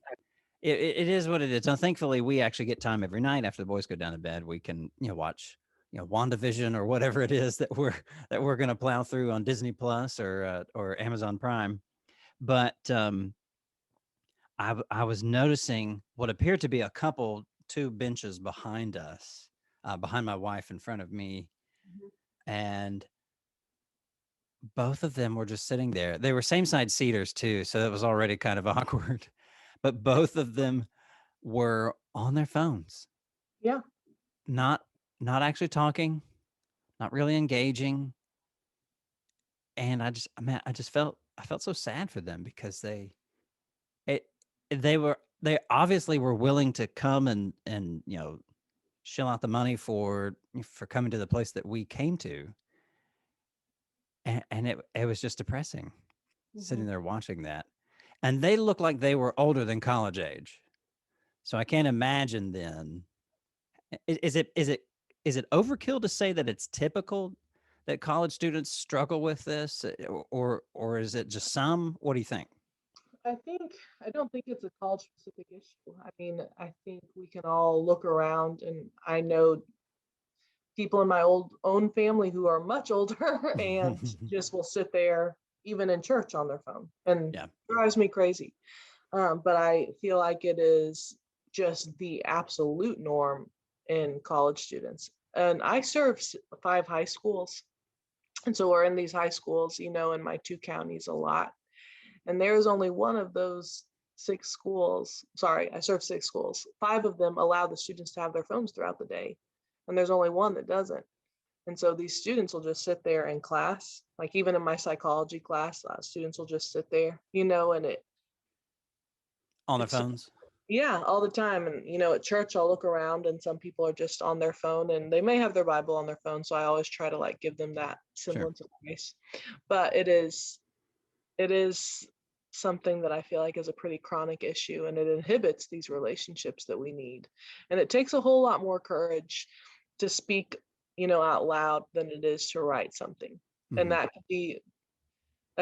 Speaker 1: it is what it is. Now, thankfully, we actually get time every night after the boys go down to bed. We can, watch, WandaVision or whatever it is that we're going to plow through on Disney Plus or Amazon Prime. But I was noticing what appeared to be a couple, two benches behind us, behind my wife, in front of me,
Speaker 2: Mhm.
Speaker 1: and both of them were just sitting there. They were same side seaters too, so it was already kind of awkward. But both of them were on their phones,
Speaker 2: Yeah.
Speaker 1: not not actually talking, not really engaging. And I just felt so sad for them because it, they obviously were willing to come and shell out the money for coming to the place that we came to, and it was just depressing sitting
Speaker 2: Mhm.
Speaker 1: there watching that. And they looked like they were older than college age. So I can't imagine then. Is it overkill to say that it's typical that college students struggle with this, or is it just some? What do you think?
Speaker 2: I don't think it's a college specific issue. I mean, I think we can all look around, and I know people in my own family who are much older and just will sit there even in church on their phone, and
Speaker 1: Yeah.
Speaker 2: drives me crazy. But I feel like it is just the absolute norm in college students. And I serve 5 high schools. And so we're in these high schools, in my 2 counties a lot. And there's only one of those 6 schools. Sorry, I serve 6 schools. 5 of them allow the students to have their phones throughout the day. And there's only one that doesn't. And so these students will just sit there in class, like even in my psychology class, students will just sit there, and
Speaker 1: On their
Speaker 2: it's
Speaker 1: phones.
Speaker 2: yeah, all the time. And at church I'll look around and some people are just on their phone, and they may have their Bible on their phone. So I always try to like give them that
Speaker 1: Sure.
Speaker 2: semblance of grace. But it is something that I feel like is a pretty chronic issue, and it inhibits these relationships that we need. And it takes a whole lot more courage to speak, out loud than it is to write something. And
Speaker 1: Hmm.
Speaker 2: that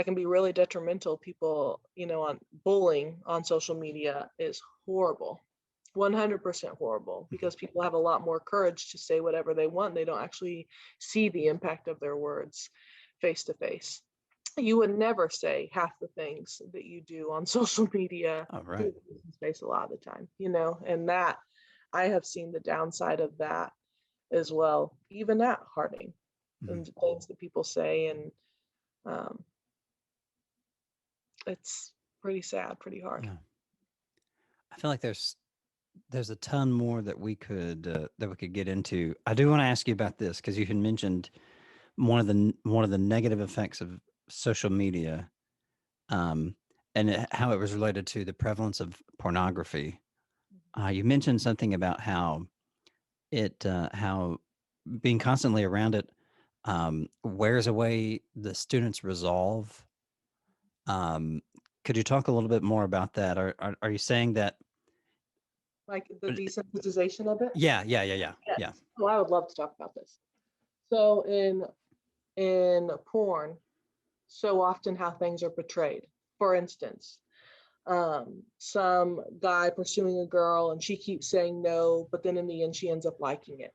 Speaker 2: can be really detrimental. People, on bullying on social media is horrible. 100% horrible, because people have a lot more courage to say whatever they want. They don't actually see the impact of their words face to face. You would never say half the things that you do on social media
Speaker 1: Oh,
Speaker 2: to
Speaker 1: right.
Speaker 2: a person's face a lot of the time, and that I have seen the downside of that as well, even at Harding,
Speaker 1: Hmm.
Speaker 2: and things that people say. And um, it's pretty sad, pretty hard.
Speaker 1: Yeah. I feel like there's a ton more that we could get into. I do want to ask you about this because you had mentioned one of the negative effects of social media, um, and how it was related to the prevalence of pornography. You mentioned something about how being constantly around it wears away the student's resolve. Um, could you talk a little bit more about that? Are you saying that?
Speaker 2: Like the desensitization of it.
Speaker 1: Yeah, yeah, yeah, yeah, yeah.
Speaker 2: Yes. Oh, I would love to talk about this. So in porn, so often how things are portrayed. For instance, some guy pursuing a girl and she keeps saying no, but then in the end she ends up liking it.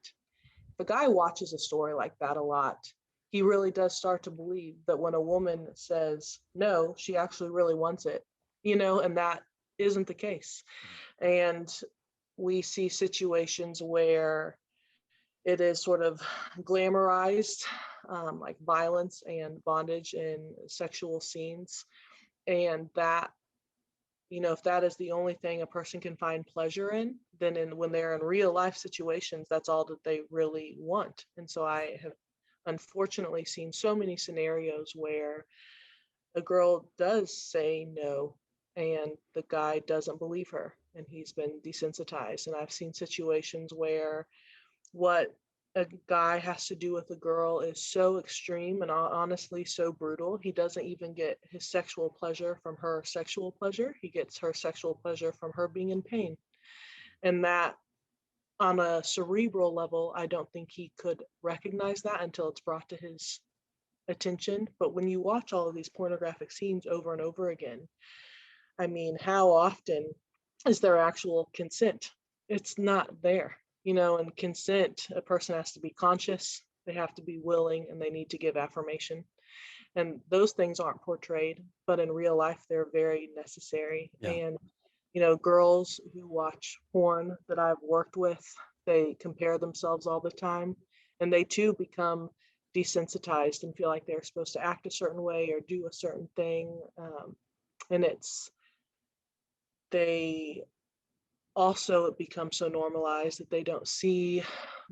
Speaker 2: If a guy watches a story like that a lot, he really does start to believe that when a woman says no, she actually really wants it, and that isn't the case. And we see situations where it is sort of glamorized, like violence and bondage in sexual scenes. And that, if that is the only thing a person can find pleasure in, then when they're in real life situations, that's all that they really want. And so I have unfortunately seen so many scenarios where a girl does say no and the guy doesn't believe her and he's been desensitized. And I've seen situations where what a guy has to do with a girl is so extreme and honestly so brutal. He doesn't even get his sexual pleasure from her sexual pleasure. He gets her sexual pleasure from her being in pain. And that, on a cerebral level, I don't think he could recognize that until it's brought to his attention. But when you watch all of these pornographic scenes over and over again, I mean, how often is there actual consent? It's not there, and consent, a person has to be conscious, they have to be willing, and they need to give affirmation. And those things aren't portrayed, but in real life, they're very necessary.
Speaker 1: Yeah.
Speaker 2: And, girls who watch porn that I've worked with, they compare themselves all the time, and they too become desensitized and feel like they're supposed to act a certain way or do a certain thing. And they also, it becomes so normalized that they don't see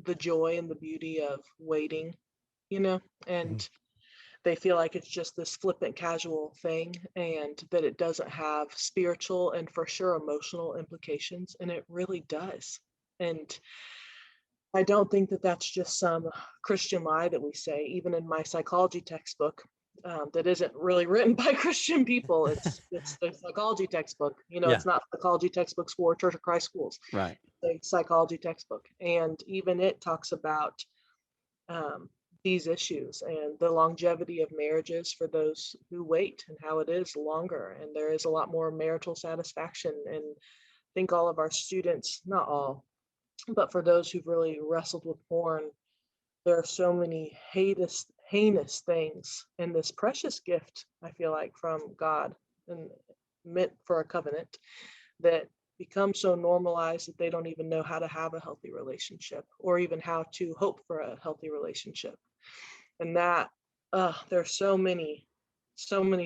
Speaker 2: the joy and the beauty of waiting,
Speaker 1: Mhm.
Speaker 2: and they feel like it's just this flippant casual thing, and that it doesn't have spiritual and for sure emotional implications, and it really does. And I don't think that that's just some Christian lie that we say. Even in my psychology textbook, that isn't really written by Christian people. It's the psychology textbook.
Speaker 1: Yeah.
Speaker 2: It's not psychology textbooks for Church of Christ schools.
Speaker 1: Right.
Speaker 2: It's a psychology textbook, and even it talks about um, these issues and the longevity of marriages for those who wait, and how it is longer, and there is a lot more marital satisfaction. And I think all of our students, not all, but for those who've really wrestled with porn, there are so many heinous things in this precious gift, I feel like, from God and meant for a covenant, that become so normalized that they don't even know how to have a healthy relationship, or even how to hope for a healthy relationship. And that, there are so many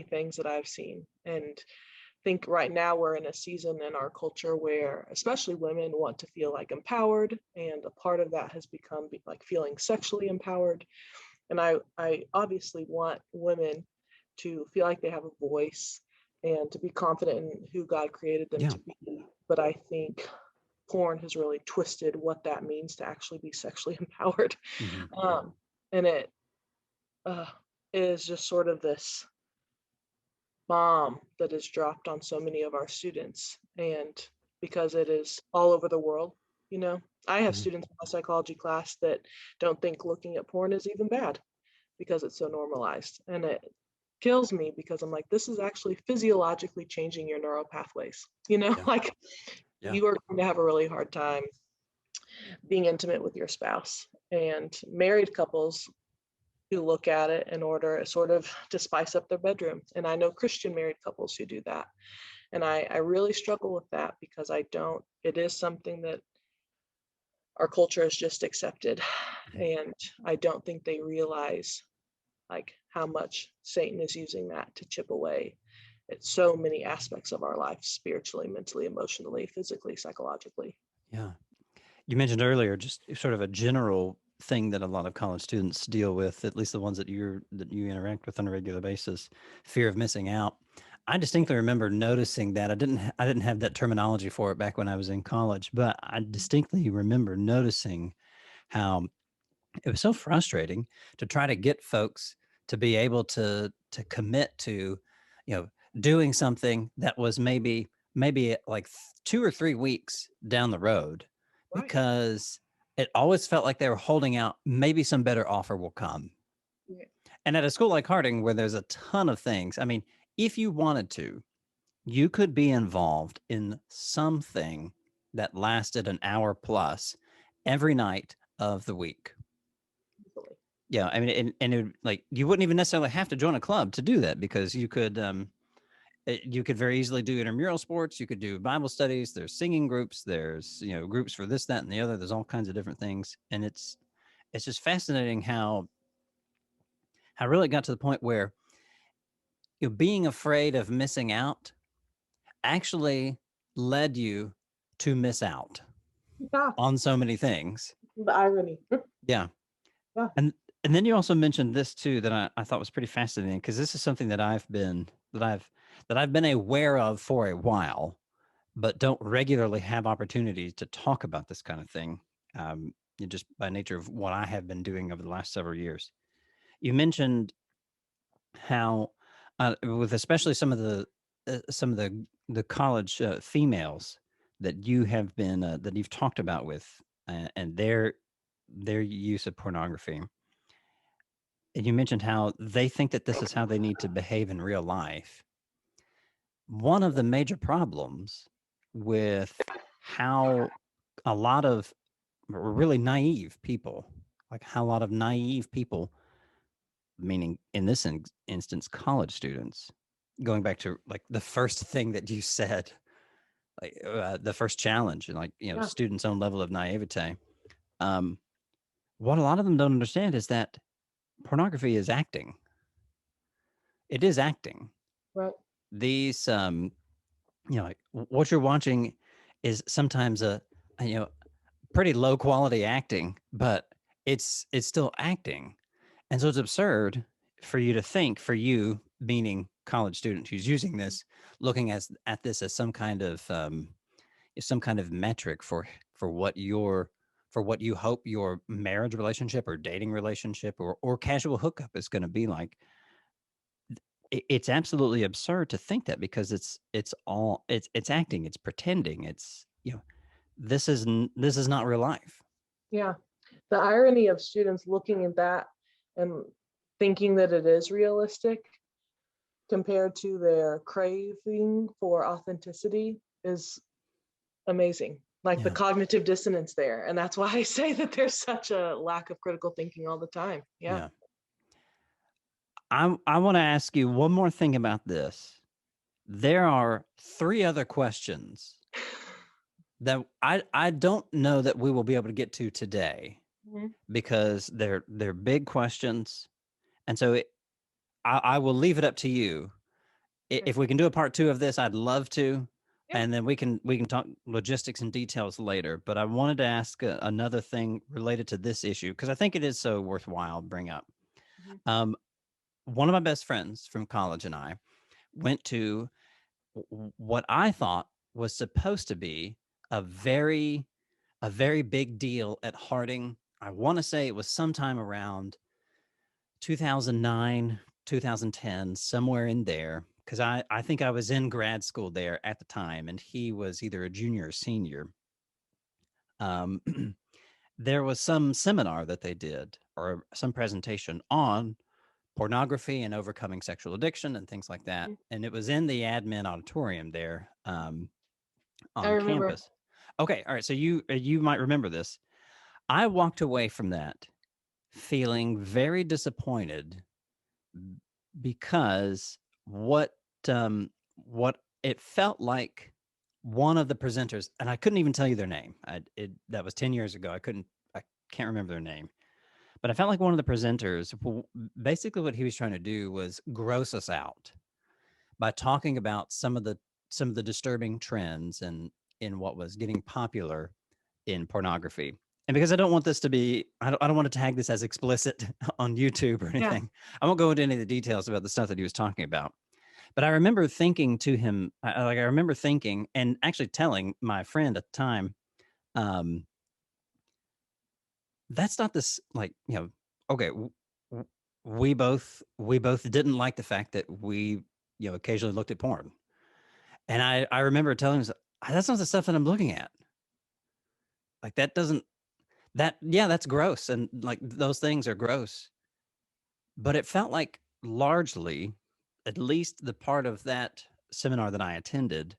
Speaker 2: things that I've seen. And think right now we're in a season in our culture where especially women want to feel like empowered, and a part of that has become like feeling sexually empowered. And I obviously want women to feel like they have a voice and to be confident in who God created them
Speaker 1: Yeah.
Speaker 2: to be. But I think porn has really twisted what that means to actually be sexually empowered.
Speaker 1: Hmm.
Speaker 2: And uh, it is just sort of this bomb that is dropped on so many of our students. And because it is all over the world, I have
Speaker 1: Hmm.
Speaker 2: students in my psychology class that don't think looking at porn is even bad because it's so normalized. And it kills me because I'm like, this is actually physiologically changing your neural pathways.
Speaker 1: Yeah.
Speaker 2: Like,
Speaker 1: Yeah.
Speaker 2: you are going to have a really hard time being intimate with your spouse. And married couples who look at it in order sort of to spice up their bedroom. And I know Christian married couples who do that. And I really struggle with that because it is something that our culture has just accepted.
Speaker 1: Mhm.
Speaker 2: And I don't think they realize like how much Satan is using that to chip away at so many aspects of our life, spiritually, mentally, emotionally, physically, psychologically.
Speaker 1: Yeah. You mentioned earlier just sort of a general thing that a lot of college students deal with, at least the ones that you interact with on a regular basis, fear of missing out. I distinctly remember noticing that I didn't have that terminology for it back when I was in college, but I distinctly remember noticing how it was so frustrating to try to get folks to be able to commit to, doing something that was maybe like 2 or 3 weeks down the road,
Speaker 2: Right.
Speaker 1: because it always felt like they were holding out, maybe some better offer will come.
Speaker 2: Yeah.
Speaker 1: And at a school like Harding, where there's a ton of things, I mean, if you wanted to, you could be involved in something that lasted an hour plus every night of the week.
Speaker 2: Easily.
Speaker 1: Yeah, I mean, and it would, like, you wouldn't even necessarily have to join a club to do that, because you could very easily do intramural sports. You could do Bible studies. There's singing groups. There's groups for this, that, and the other. There's all kinds of different things, and it's just fascinating how really it got to the point where being afraid of missing out actually led you to miss out
Speaker 2: Yeah,
Speaker 1: on so many things.
Speaker 2: the irony.
Speaker 1: Yeah.
Speaker 2: Yeah.
Speaker 1: And and then you also mentioned this too, that I thought was pretty fascinating, because this is something that I've been aware of for a while, but don't regularly have opportunities to talk about this kind of thing. Just by nature of what I have been doing over the last several years. You mentioned how, with especially some of the college females that that you've talked about with, and their use of pornography. And you mentioned how they think that this is how they need to behave in real life. One of the major problems with how a lot of really naive people, like how a lot of naive people, meaning in this instance, college students, going back to like the first thing that you said, like the first challenge, and like,
Speaker 2: Yeah.
Speaker 1: students' own level of naivete. Um, what a lot of them don't understand is that pornography is acting. It is acting.
Speaker 2: Right.
Speaker 1: These like what you're watching is sometimes a pretty low quality acting, but it's still acting. And so it's absurd for you to think, for you, meaning college student who's using this, looking at this as some kind of metric for what your for what you hope your marriage relationship or dating relationship or casual hookup is going to be like. It's absolutely absurd to think that, because it's acting, it's pretending, it's, this is not real life.
Speaker 2: Yeah. The irony of students looking at that and thinking that it is realistic compared to their craving for authenticity is amazing. Like the
Speaker 1: Yeah.
Speaker 2: cognitive dissonance there. And that's why I say that there's such a lack of critical thinking all the time. Yeah.
Speaker 1: Yeah. I want to ask you one more thing about this. There are 3 other questions that I don't know that we will be able to get to today,
Speaker 2: Mhm.
Speaker 1: because they're big questions, and so I will leave it up to you.
Speaker 2: Okay.
Speaker 1: If we can do a part 2 of this, I'd love to,
Speaker 2: Yeah.
Speaker 1: and then we can talk logistics and details later. But I wanted to ask another thing related to this issue, because I think it is so worthwhile to bring up.
Speaker 2: Mhm.
Speaker 1: Um, one of my best friends from college and I went to what I thought was supposed to be a very a very big deal at Harding. I want to say it was sometime around 2009, 2010, somewhere in there, because I think I was in grad school there at the time, and he was either a junior or senior. Um, there was some seminar that they did, or some presentation on pornography and overcoming sexual addiction and things like that.
Speaker 2: Mhm.
Speaker 1: And it was in the admin auditorium there,
Speaker 2: I
Speaker 1: on
Speaker 2: remember.
Speaker 1: campus. Okay, all right. So you might remember this. I walked away from that feeling very disappointed, because what what it felt like, one of the presenters, and I couldn't even tell you their name. That was 10 years ago. I can't remember their name, but I felt like one of the presenters, basically what he was trying to do was gross us out by talking about some of the disturbing trends and in what was getting popular in pornography. And because I don't want this to be, I don't want to tag this as explicit on YouTube or
Speaker 2: Yeah.
Speaker 1: anything, I won't go into any of the details about the stuff that he was talking about. But I remember thinking to him, I remember thinking and actually telling my friend at the time, um, that's not this, like, okay, we both didn't like the fact that we, occasionally looked at porn. And I remember telling him, that's not the stuff that I'm looking at. Like, that doesn't, yeah, that's gross. And like, those things are gross. But it felt like, largely, at least the part of that seminar that I attended,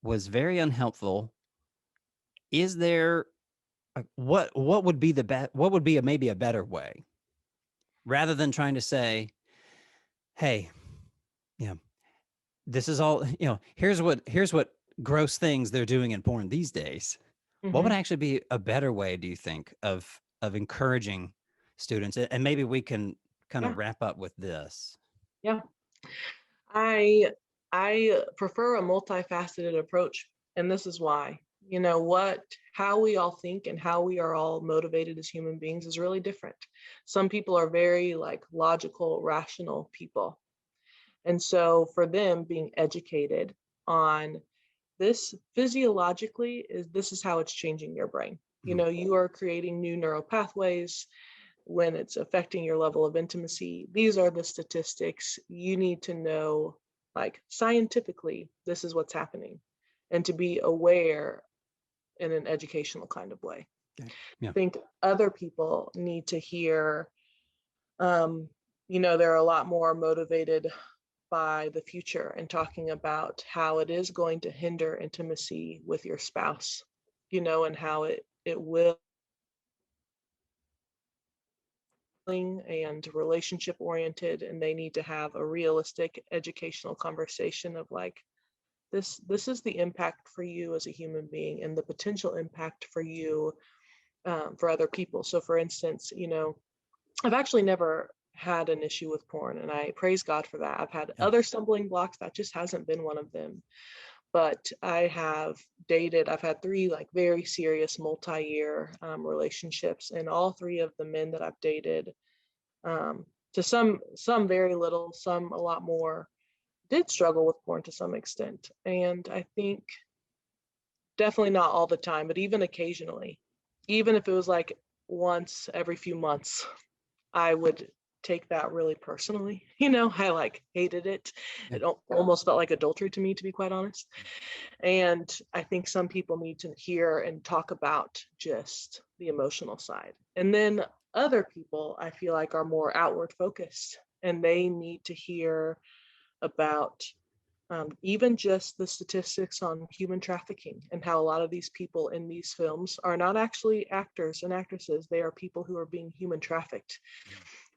Speaker 1: was very unhelpful. Is there, what would be what would be maybe a better way, rather than trying to say, hey, you know, this is all, here's what gross things they're doing in porn these days. What would
Speaker 2: Hmm.
Speaker 1: actually be a better way, do you think, of encouraging students? And maybe we can kind
Speaker 2: Yeah.
Speaker 1: of wrap up with this.
Speaker 2: Yeah. I I prefer a multifaceted approach, and this is why. You know what, how we all think and how we are all motivated as human beings is really different. Some people are very like logical, rational people. And so for them being educated on this physiologically is this is how it's changing your brain. You
Speaker 1: Mhm.
Speaker 2: know, you are creating new neural pathways when it's affecting your level of intimacy. These are the statistics. You need to know, like scientifically, this is what's happening, and to be aware in an educational kind of way.
Speaker 1: Okay.
Speaker 2: I
Speaker 1: Yeah.
Speaker 2: think other people need to hear, um, you know, they're a lot more motivated by the future and talking about how it is going to hinder intimacy with your spouse, you know, and how it will and relationship oriented, and they need to have a realistic educational conversation of like this is the impact for you as a human being and the potential impact for you, for other people. So for instance, you know, I've actually never had an issue with porn, and I praise God for that. I've had
Speaker 1: Yeah.
Speaker 2: other stumbling blocks, that just hasn't been one of them. But I have I've had 3 like very serious multi-year relationships, and all 3 of the men that I've dated, um, to some very little, some a lot more, did struggle with porn to some extent. And I think definitely not all the time, but even occasionally, even if it was like once every few months, I would take that really personally. I like hated it.
Speaker 1: Yeah.
Speaker 2: It almost felt like adultery to me, to be quite honest. And I think some people need to hear and talk about just the emotional side. And then other people, I feel like, are more outward focused and they need to hear about even just the statistics on human trafficking and how a lot of these people in these films are not actually actors and actresses. They are people who are being human trafficked,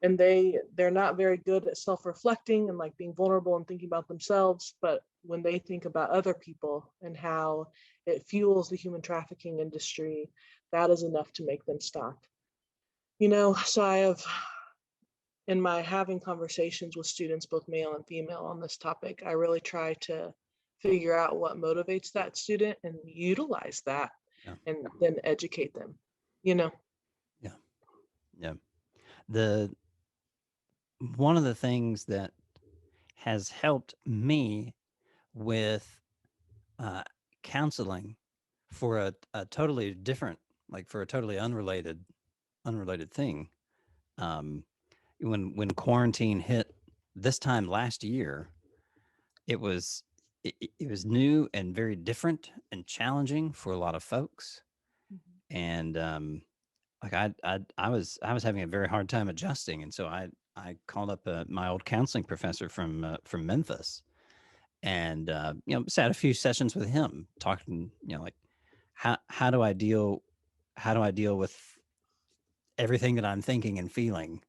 Speaker 2: and they're not very good at self-reflecting and like being vulnerable and thinking about themselves. But when they think about other people and how it fuels the human trafficking industry, that is enough to make them stop. So I have, in my having conversations with students, both male and female, on this topic, I really try to figure out what motivates that student and utilize that
Speaker 1: Yeah.
Speaker 2: and then educate them, you know.
Speaker 1: Yeah. Yeah. The one of the things that has helped me with uh, counseling for a totally different, like for a totally unrelated thing. Um, when quarantine hit this time last year, it was it was new and very different and challenging for a lot of folks. And like I was having a very hard time adjusting, and so I called up my old counseling professor from Memphis, and sat a few sessions with him, talking, like how do I deal with everything that I'm thinking and feeling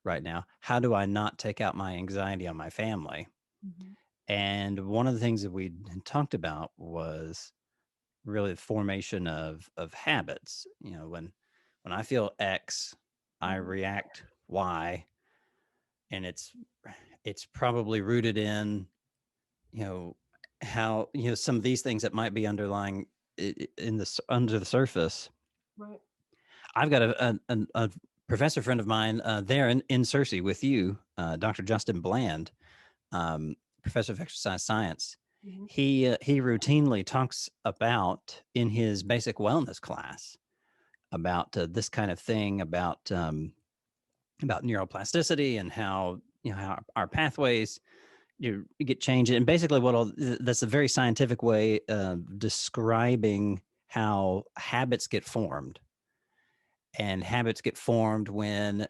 Speaker 1: right now? How do I not take out my anxiety on my family?
Speaker 2: Mhm.
Speaker 1: And one of the things that we talked about was really the formation of habits. When I feel X, I
Speaker 2: Mhm.
Speaker 1: react Y, and it's probably rooted in, you know how, some of these things that might be underlying in under the surface.
Speaker 2: Right.
Speaker 1: I've got a professor friend of mine there in Searcy with you, Dr. Justin Bland, professor of exercise science.
Speaker 2: Mhm.
Speaker 1: He routinely talks about in his basic wellness class about this kind of thing, about neuroplasticity and how, how our pathways you get changed. And basically that's a very scientific way of describing how habits get formed. And habits get formed when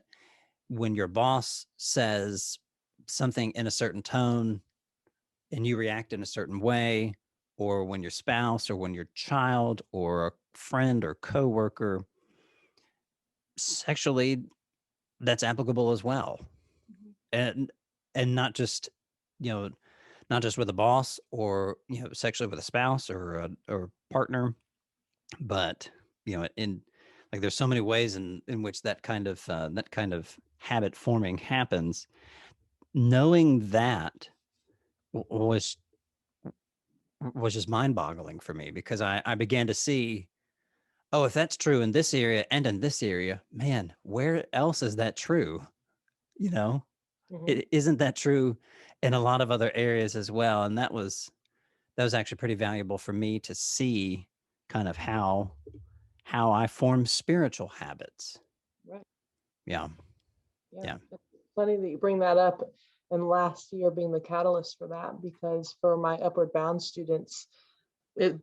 Speaker 1: your boss says something in a certain tone and you react in a certain way, or when your spouse or when your child or a friend or coworker sexually, that's applicable as well.
Speaker 2: Mhm.
Speaker 1: And not just, you know not just with a boss, or sexually with a spouse or partner, but in, like, there's so many ways in which that kind of habit forming happens. Knowing that was just mind boggling for me, because I began to see, oh, if that's true in this area and in this area, man, where else is that true? You know,
Speaker 2: Mhm.
Speaker 1: it isn't that true in a lot of other areas as well. And that was actually pretty valuable for me to see kind of how I form spiritual habits.
Speaker 2: Right.
Speaker 1: Yeah.
Speaker 2: Yeah.
Speaker 1: Yeah.
Speaker 2: It's funny that you bring that up. And last year being the catalyst for that, because for my Upward Bound students,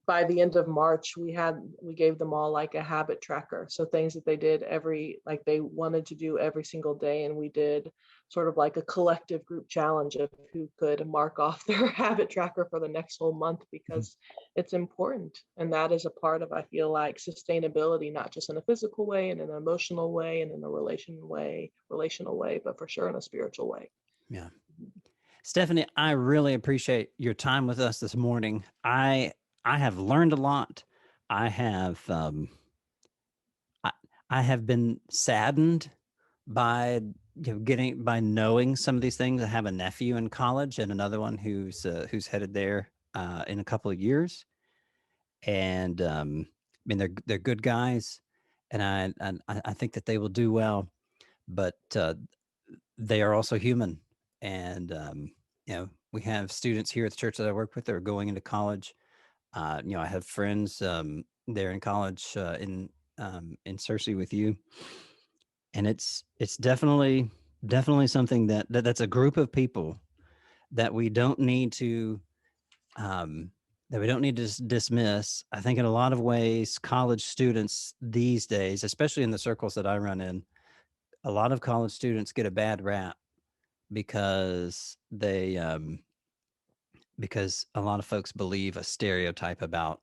Speaker 2: by the end of March, we gave them all like a habit tracker. So things that they did like they wanted to do every single day. And we did sort of like a collective group challenge of who could mark off their habit tracker for the next whole month,
Speaker 1: Mhm.
Speaker 2: because it's important. And that is a part of, I feel like, sustainability, not just in a physical way and in an emotional way and in a relational way, but for sure in a spiritual way.
Speaker 1: Yeah. Stephanie, I really appreciate your time with us this morning. I have learned a lot. I have I, I have been saddened by getting by knowing some of these things. I have a nephew in college and another one who's headed there in a couple of years, and I mean they're good guys, and I think that they will do well, but they are also human. And we have students here at the church that I work with that are going into college. I have friends there in college in Searcy with you, and it's definitely something that's a group of people that we don't need to dismiss. I think in a lot of ways, college students these days, especially in the circles that I run in, a lot of college students get a bad rap because because a lot of folks believe a stereotype about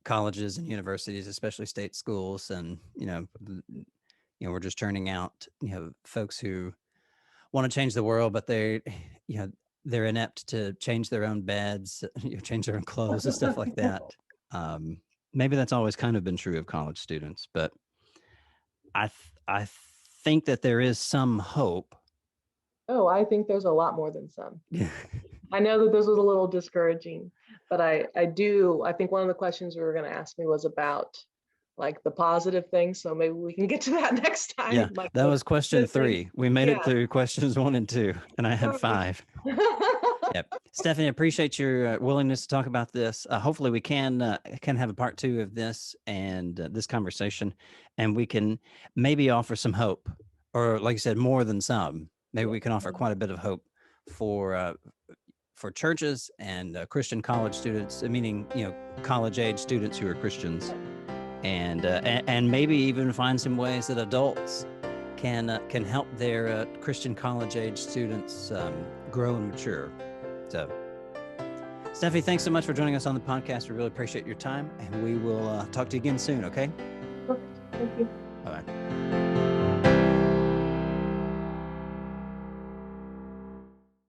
Speaker 1: colleges and universities, especially state schools, and we're just turning out folks who want to change the world, but they're inept to change their own beds, change their own clothes and stuff like that. Maybe that's always kind of been true of college students, but I think that there is some hope.
Speaker 2: Oh, I think there's a lot more than some.
Speaker 1: Yeah.
Speaker 2: I know that this was a little discouraging, but I think one of the questions you were going to ask me was about like the positive things. So maybe we can get to that next time.
Speaker 1: Yeah,
Speaker 2: Like
Speaker 1: that was question 3. We made it
Speaker 2: Yeah.
Speaker 1: through questions 1 and 2, and I had 5. Yep. Stephanie, I appreciate your willingness to talk about this. Hopefully we can have a part 2 of this and this conversation, and we can maybe offer some hope, or like you said, more than some. Maybe we can offer quite a bit of hope for churches and Christian college students, meaning college age students who are Christians, and maybe even find some ways that adults can help their Christian college age students grow and mature. So, Steffi, thanks so much for joining us on the podcast. We really appreciate your time, and we will talk to you again soon, okay?
Speaker 2: Perfect. Thank you.
Speaker 1: Bye-bye.